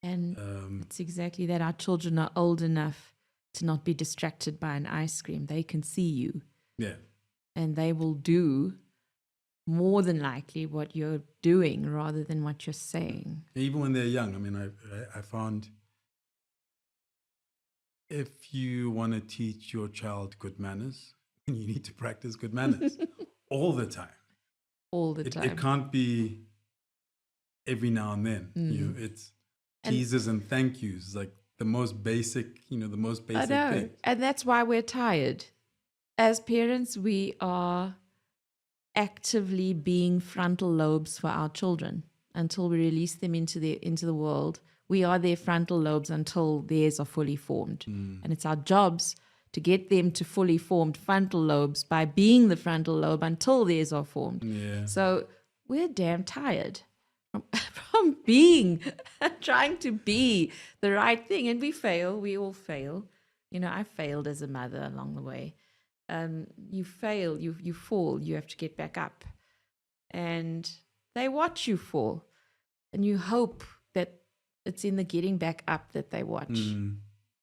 And it's exactly that. Our children are old enough to not be distracted by an ice cream. They can see you. Yeah. And they will do more than likely what you're doing rather than what you're saying. Even when they're young. I mean, I found if you want to teach your child good manners, you need to practice good manners all the time. All the time. It can't be every now and then. It's teasers and thank yous, like the most basic, the most basic thing. And that's why we're tired. As parents, we are actively being frontal lobes for our children until we release them into the world. We are their frontal lobes until theirs are fully formed. And it's our jobs to get them to fully formed frontal lobes by being the frontal lobe until theirs are formed. Yeah. So we're damn tired from trying to be the right thing. And we fail. We all fail. I failed as a mother along the way. You fail, you fall, you have to get back up. And they watch you fall. And you hope that it's in the getting back up that they watch,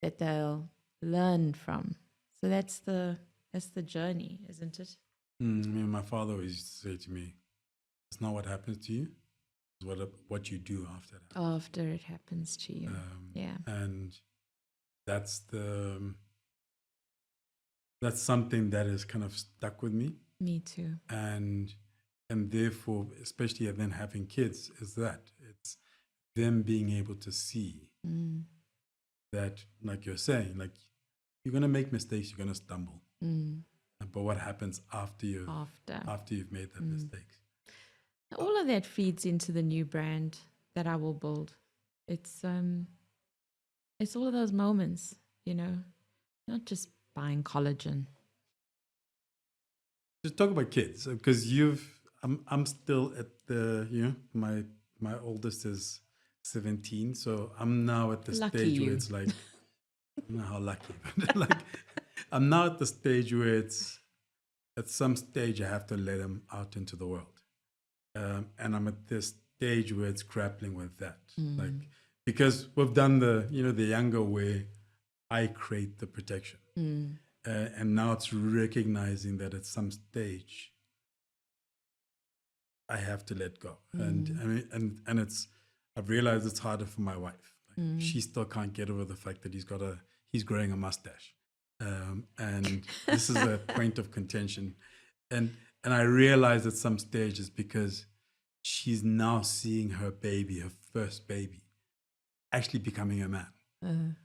that they'll learn from. So that's the journey, isn't it? My father always used to say to me, it's not what happens to you, it's what you do after that. After it happens to you. Yeah. And that's something that is kind of stuck with me. Me too. And therefore, especially then having kids, is that it's them being able to see that, like you're saying, like you're going to make mistakes, you're going to stumble. But what happens after you've made that mistake? All of that feeds into the new brand that I will build. It's all of those moments, not just buying collagen. Just talk about kids, because I'm still at the my oldest is 17. So I'm now at the Lucky stage where you. it's like, I don't know how lucky, but like, I'm now at the stage where it's, at some stage I have to let him out into the world. And I'm at this stage where it's grappling with that. Like, because we've done the, the younger way I create the protection. And now it's recognizing that at some stage I have to let go. And I mean, and it's, I've realized it's harder for my wife. Like, she still can't get over the fact that he's growing a mustache. And this is a point of contention. And I realized at some stage it's because she's now seeing her baby, her first baby, actually becoming a man.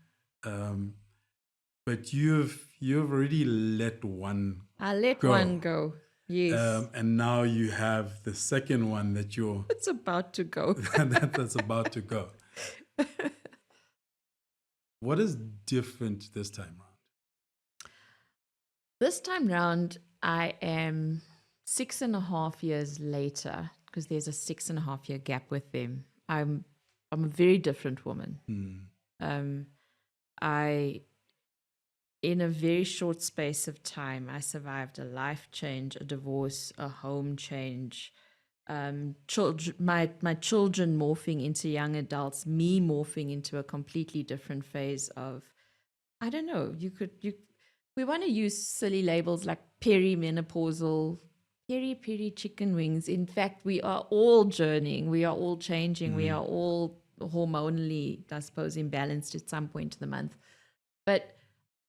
But you've already let one I let go. one go. Yes. And now you have the second one that you're It's about to go. that's about to go. What is different this time around? This time round, I am 6.5 years later, because there's a 6.5 year gap with them. I'm a very different woman. In a very short space of time, I survived a life change, a divorce, a home change, children, my children morphing into young adults, me morphing into a completely different phase of, I don't know, we want to use silly labels like perimenopausal, peri chicken wings. In fact, we are all journeying, we are all changing, we are all hormonally, I suppose, imbalanced at some point of the month. But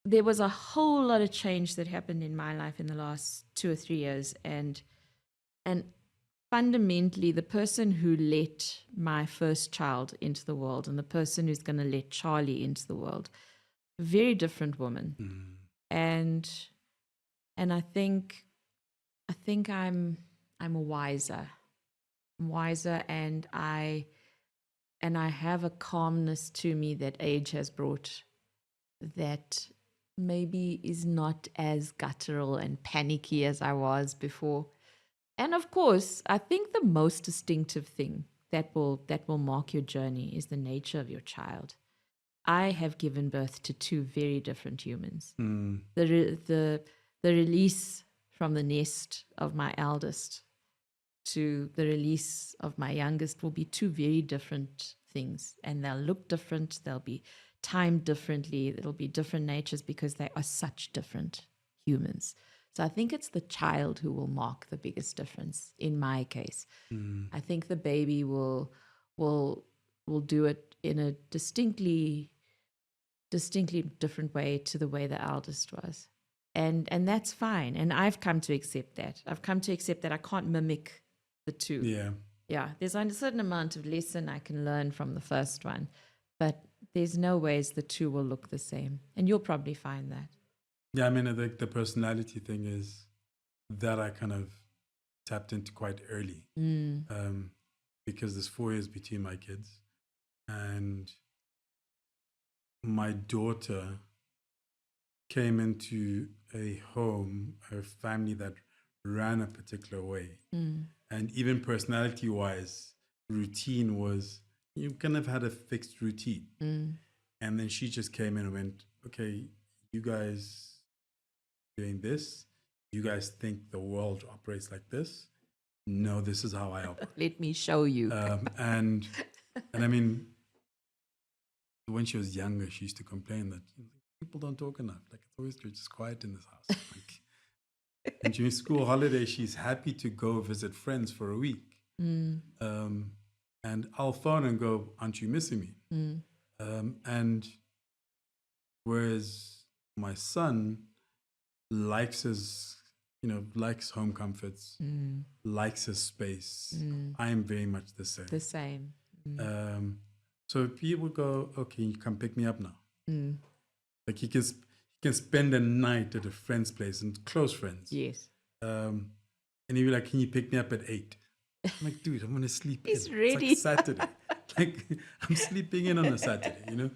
there was a whole lot of change that happened in my life in the last 2 or 3 years. And fundamentally, the person who let my first child into the world and the person who's going to let Charlie into the world, very different woman. And I think I'm wiser. I'm wiser, and I have a calmness to me that age has brought that maybe is not as guttural and panicky as I was before. And of course, I think the most distinctive thing that will mark your journey is the nature of your child. I have given birth to 2 very different humans. The release from the nest of my eldest to the release of my youngest will be 2 very different things, and they'll look different. They'll be timed differently. It'll be different natures because they are such different humans. So I think it's the child who will mark the biggest difference in my case. I think the baby will do it in a distinctly different way to the way the eldest was. And that's fine. And I've come to accept that. I've come to accept that I can't mimic the 2. Yeah. There's a certain amount of lesson I can learn from the first one, but there's no ways the 2 will look the same. And you'll probably find that. Yeah, I mean, I think the personality thing is that I kind of tapped into quite early, because there's 4 years between my kids. And my daughter came into a family that ran a particular way. And even personality-wise, routine was, you kind of had a fixed routine. And then she just came in and went, okay, you guys doing this, you guys think the world operates like this? No, this is how I operate. Let me show you. And I mean, when she was younger, she used to complain that people don't talk enough. Like, it's always just quiet in this house. Like, and during school holiday, she's happy to go visit friends for a week. And I'll phone and go, aren't you missing me? And whereas my son likes likes home comforts, likes his space. I am very much the same. The same. So people go, okay, you come pick me up now. Like, he can spend a night at a friend's place, and close friends. Yes. And he'd be like, can you pick me up at 8? I'm like, dude, I'm going to sleep He's in. ready. It's like Saturday. Like, I'm sleeping in on a Saturday,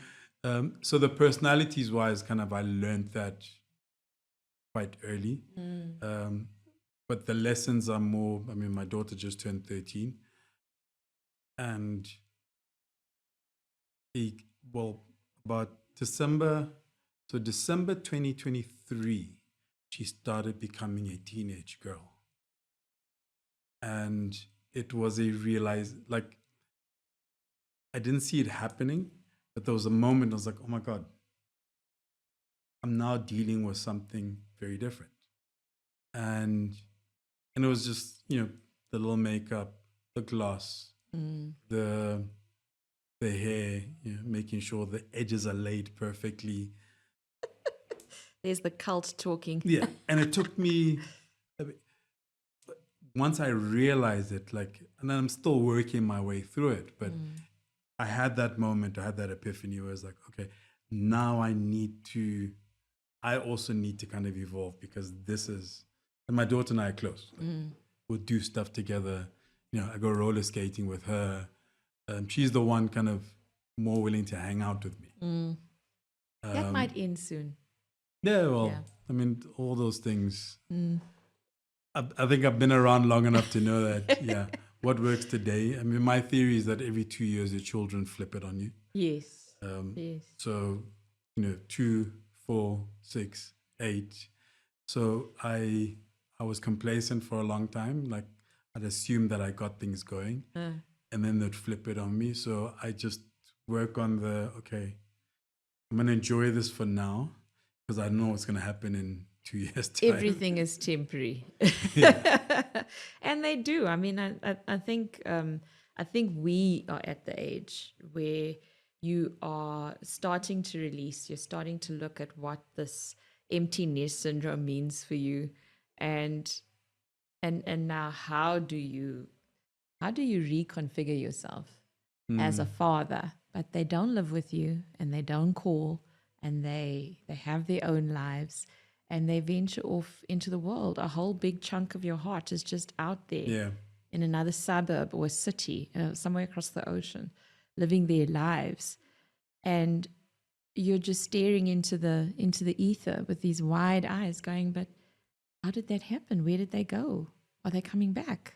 So the personalities wise, kind of, I learned that quite early. But the lessons are more, I mean, my daughter just turned 13. And well, about December 2023, she started becoming a teenage girl. And it was like, I didn't see it happening, but there was a moment I was like, oh my God, I'm now dealing with something very different. And it was just, the little makeup, the gloss, the hair, making sure the edges are laid perfectly. There's the cult talking. Yeah. And it took me, once I realized it, and I'm still working my way through it, but I had that moment, I had that epiphany where I was like, okay, now I also need to kind of evolve, because and my daughter and I are close. We'll do stuff together. I go roller skating with her. She's the one kind of more willing to hang out with me. That might end soon. Yeah, well, I mean, all those things. I think I've been around long enough to know that, what works today. I mean, my theory is that every 2 years, your children flip it on you. Yes. Yes. So, 2, 4, 6, 8. So I was complacent for a long time. Like, I'd assume that I got things going, and then they'd flip it on me. So I just work on okay, I'm going to enjoy this for now, because I know what's going to happen in 2 years' time. Everything is temporary. And they do. I mean, I think we are at the age where you are starting to release, you're starting to look at what this empty nest syndrome means for you, and now how do you reconfigure yourself as a father? But they don't live with you, and they don't call, and they have their own lives, and they venture off into the world. A whole big chunk of your heart is just out there in another suburb or a city, somewhere across the ocean, living their lives. And you're just staring into the ether with these wide eyes going, but how did that happen? Where did they go? Are they coming back?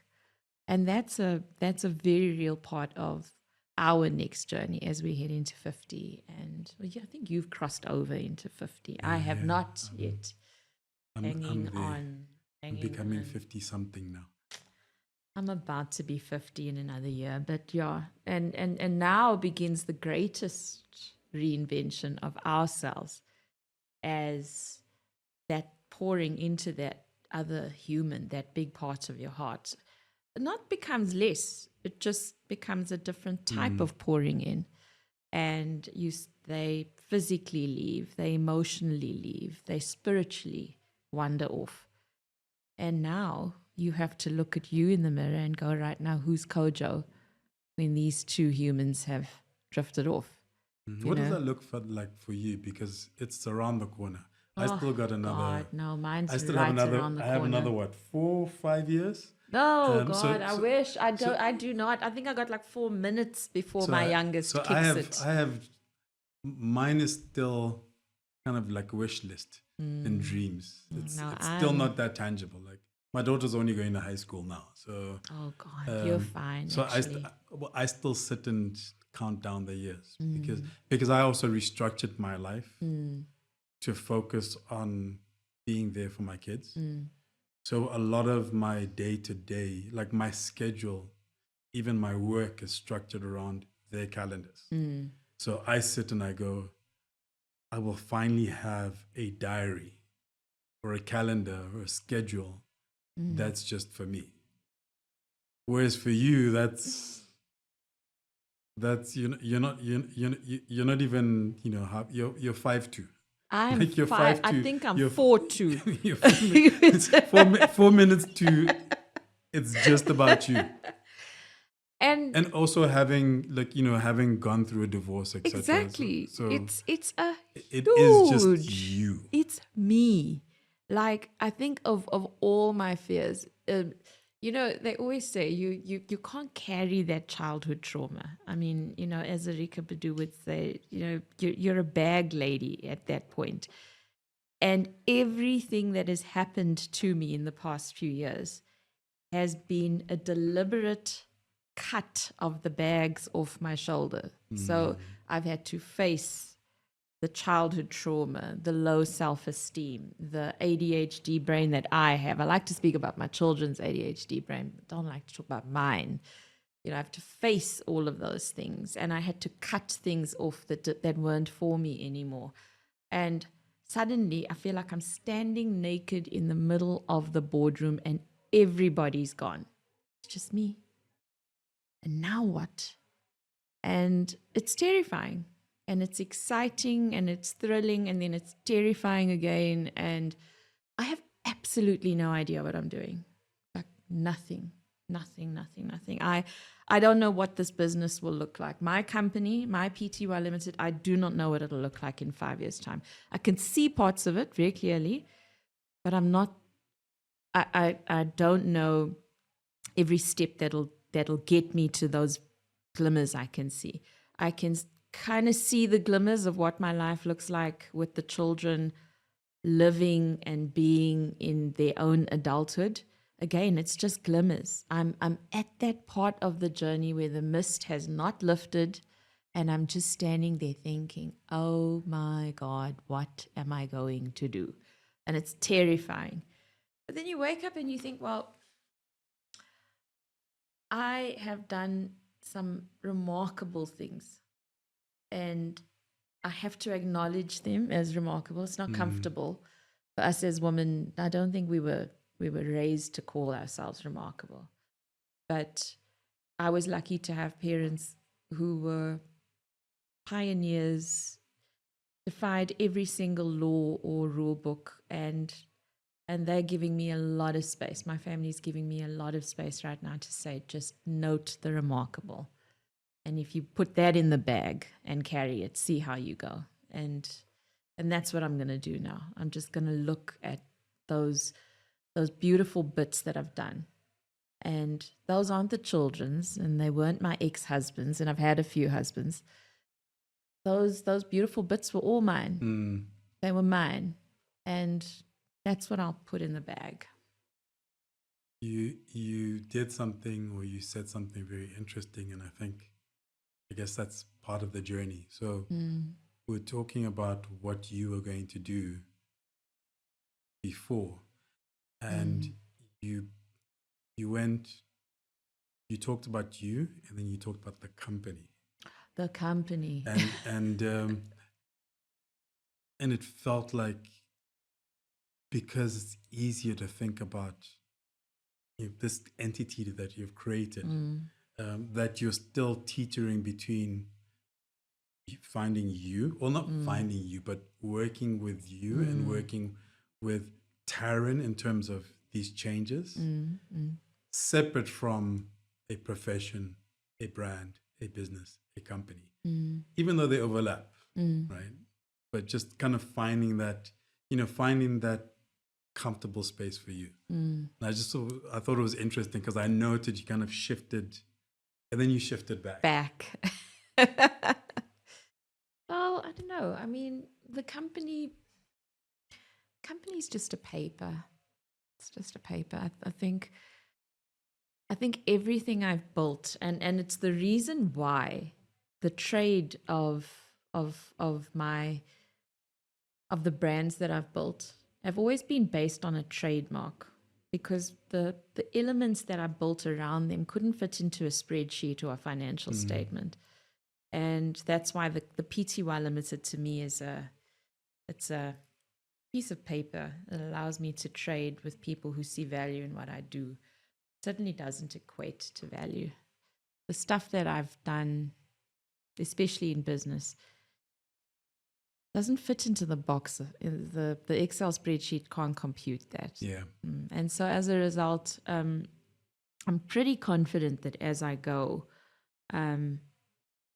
And that's a very real part of our next journey as we head into 50. And I think you've crossed over into 50. I have not yet. I'm becoming 50 something now. I'm about to be 50 in another year, but and now begins the greatest reinvention of ourselves, as that pouring into that other human, that big part of your heart, not becomes less. It just becomes a different type of pouring in, and they physically leave, they emotionally leave, they spiritually wander off. And now you have to look at you in the mirror and go, right now, who's Kojo when these two humans have drifted off? What does that look like for you? Because it's around the corner. I still got another. God, no, mine's I still right have another. around the I have corner. another 4, 5 years. No, God, I wish. I do not. I think I got like 4 minutes before my youngest kicks it. I have. Mine is still kind of like wish list and dreams. It's still not that tangible. Like, my daughter's only going to high school now, so. Oh God, you're fine. So I still sit and count down the years, because I also restructured my life to focus on being there for my kids. So a lot of my day-to-day, like my schedule, even my work, is structured around their calendars. So I sit and I go, I will finally have a diary or a calendar or a schedule that's just for me. Whereas for you, that's you're not even you're 5'2". I'm like you're 5. 5'2". I think I'm 4'2". You're 4 minutes to. It's just about you. And also having gone through a divorce, etc. Exactly. So it is just you. It's me. Like, I think of all my fears. They always say you can't carry that childhood trauma. I mean, as Erika Badu would say, you're a bag lady at that point. And everything that has happened to me in the past few years has been a deliberate cut of the bags off my shoulder. So I've had to face the childhood trauma, the low self-esteem, the ADHD brain that I have. I like to speak about my children's ADHD brain, but don't like to talk about mine. You know, I have to face all of those things, and I had to cut things off that weren't for me anymore. And suddenly I feel like I'm standing naked in the middle of the boardroom and everybody's gone. It's just me. And now what? And it's terrifying, and it's exciting, and it's thrilling, and then it's terrifying again. And I have absolutely no idea what I'm doing. Like nothing. I don't know what this business will look like. My company, my PTY Limited, I do not know what it'll look like in 5 years' time. I can see parts of it very clearly, but I don't know every step that'll get me to those glimmers I can see. I can kind of see the glimmers of what my life looks like with the children living and being in their own adulthood. Again, it's just glimmers. I'm at that part of the journey where the mist has not lifted, and I'm just standing there thinking, oh my God, what am I going to do? And it's terrifying. But then you wake up and you think, well, I have done some remarkable things, and I have to acknowledge them as remarkable. It's not comfortable for us as women. I don't think we were raised to call ourselves remarkable. But I was lucky to have parents who were pioneers, defied every single law or rule book, and they're giving me a lot of space. My family's giving me a lot of space right now to say, just note the remarkable. And if you put that in the bag and carry it, see how you go. And that's what I'm going to do now. I'm just going to look at those beautiful bits that I've done. And those aren't the children's, and they weren't my ex-husbands, and I've had a few husbands. Those beautiful bits were all mine. They were mine. And that's what I'll put in the bag. You did something, or you said something very interesting, and I guess that's part of the journey. So we're talking about what you were going to do before, and you talked about you, and then you talked about the company. The company. And it felt like, because it's easier to think about this entity that you've created, that you're still teetering between finding you, or not finding you, but working with you and working with Taryn in terms of these changes, separate from a profession, a brand, a business, a company, even though they overlap, right? But just kind of finding that comfortable space for you. And I thought it was interesting, because I noted you kind of shifted, and then you shifted back. Well, I don't know. I mean, the company's just a paper. It's just a paper. I think everything I've built, and it's the reason why the trade of the brands that I've built have always been based on a trademark, because the elements that I built around them couldn't fit into a spreadsheet or a financial statement. And that's why the PTY Limited to me it's a piece of paper that allows me to trade with people who see value in what I do. It certainly doesn't equate to value. The stuff that I've done, especially in business, doesn't fit into the box. The Excel spreadsheet can't compute that. Yeah. And so as a result, I'm pretty confident that as I go,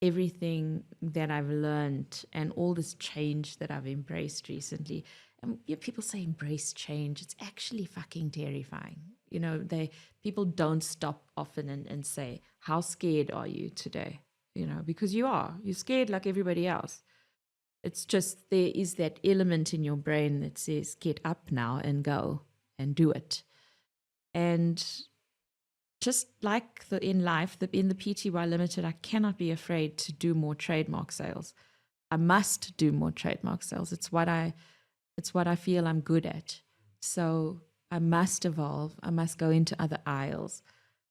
everything that I've learned and all this change that I've embraced recently, and people say embrace change, it's actually fucking terrifying. People don't stop often and say, how scared are you today? Because you're scared like everybody else. It's just there is that element in your brain that says, get up now and go and do it. And just like in life, in the PTY Limited, I cannot be afraid to do more trademark sales. I must do more trademark sales. It's what I feel I'm good at. So I must evolve. I must go into other aisles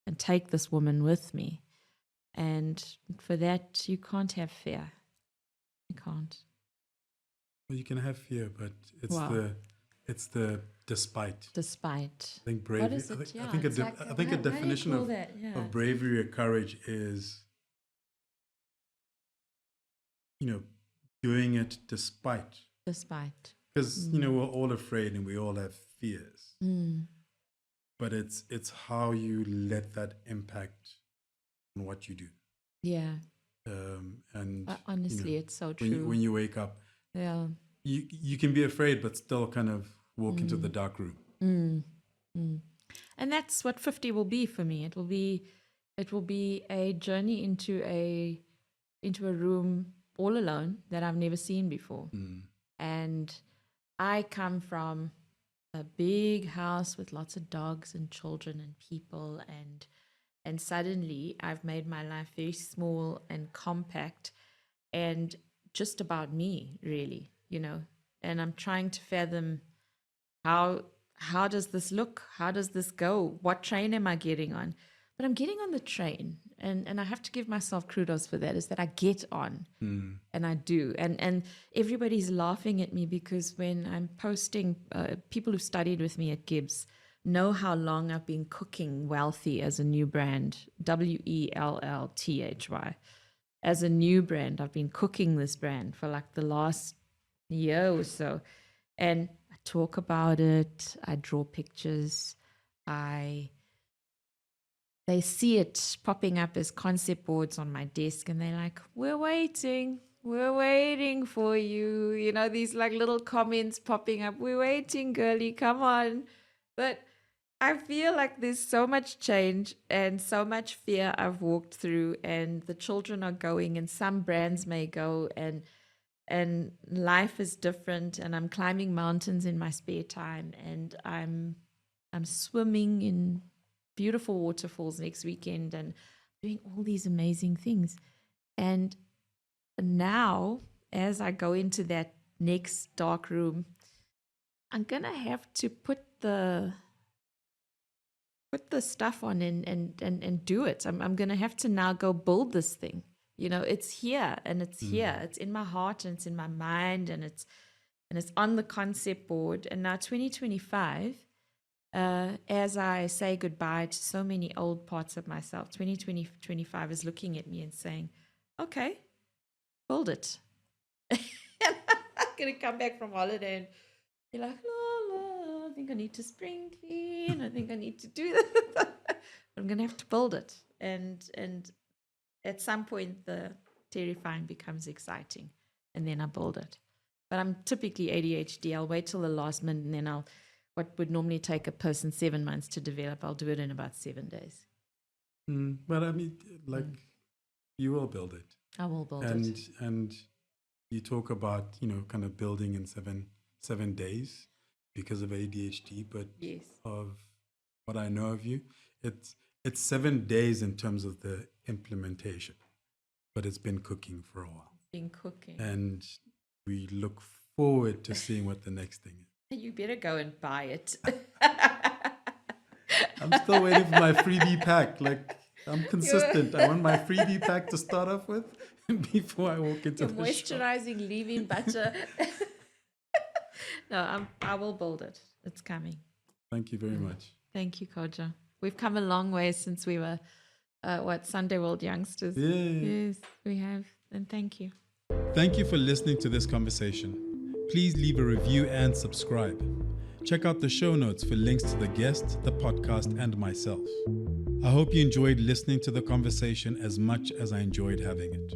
and take this woman with me. And for that, you can't have fear. You can't. Well, you can have fear, but it's the despite. Despite. I think bravery. What is it? I think a definition of bravery or courage is, doing it despite. Despite. Because we're all afraid and we all have fears. But it's how you let that impact on what you do. Yeah. And honestly, it's so true. When you wake up, you can be afraid, but still kind of walk into the dark room. And that's what 50 will be for me. It will be a journey into a room all alone that I've never seen before. And I come from a big house with lots of dogs and children and people, and suddenly I've made my life very small and compact and just about me, really, and I'm trying to fathom how does this look? How does this go? What train am I getting on? But I'm getting on the train, and I have to give myself kudos for that, is that I get on and I do. And everybody's laughing at me because when I'm posting, people who've studied with me at Gibbs know how long I've been cooking Wealthy as a new brand, WELLTHY. As a new brand, I've been cooking this brand for like the last year or so. And I talk about it, I draw pictures, they see it popping up as concept boards on my desk, and they're like, we're waiting for you. These like little comments popping up. We're waiting, girlie, come on. But I feel like there's so much change and so much fear I've walked through, and the children are going, and some brands may go, and life is different, and I'm climbing mountains in my spare time, and I'm swimming in beautiful waterfalls next weekend and doing all these amazing things. And now, as I go into that next dark room, I'm gonna have to put the stuff on and do it. I'm gonna have to now go build this thing. It's here, and it's here. It's in my heart, and it's in my mind, and it's on the concept board. And now 2025, as I say goodbye to so many old parts of myself, 2025 is looking at me and saying, okay, build it. And I'm going to come back from holiday and be like, I think I need to spring clean. I think I need to do that. I'm going to have to build it. And at some point, the terrifying becomes exciting, and then I build it. But I'm typically ADHD. I'll wait till the last minute, and then what would normally take a person 7 months to develop, I'll do it in about 7 days. But I mean, you will build it. I will build it. And you talk about, kind of building in seven days because of ADHD, but yes, of what I know of you, it's 7 days in terms of the implementation, but it's been cooking for a while. Been cooking. And we look forward to seeing what the next thing is. You better go and buy it. I'm still waiting for my freebie pack. I'm consistent. I want my freebie pack to start off with before I walk into the moisturizing shop. leave-in butter. No, I will build it. It's coming. Thank you very much. Thank you, Kojo. We've come a long way since we were, Sunday World Youngsters. Yeah. Yes, we have. And thank you. Thank you for listening to this conversation. Please leave a review and subscribe. Check out the show notes for links to the guest, the podcast, and myself. I hope you enjoyed listening to the conversation as much as I enjoyed having it.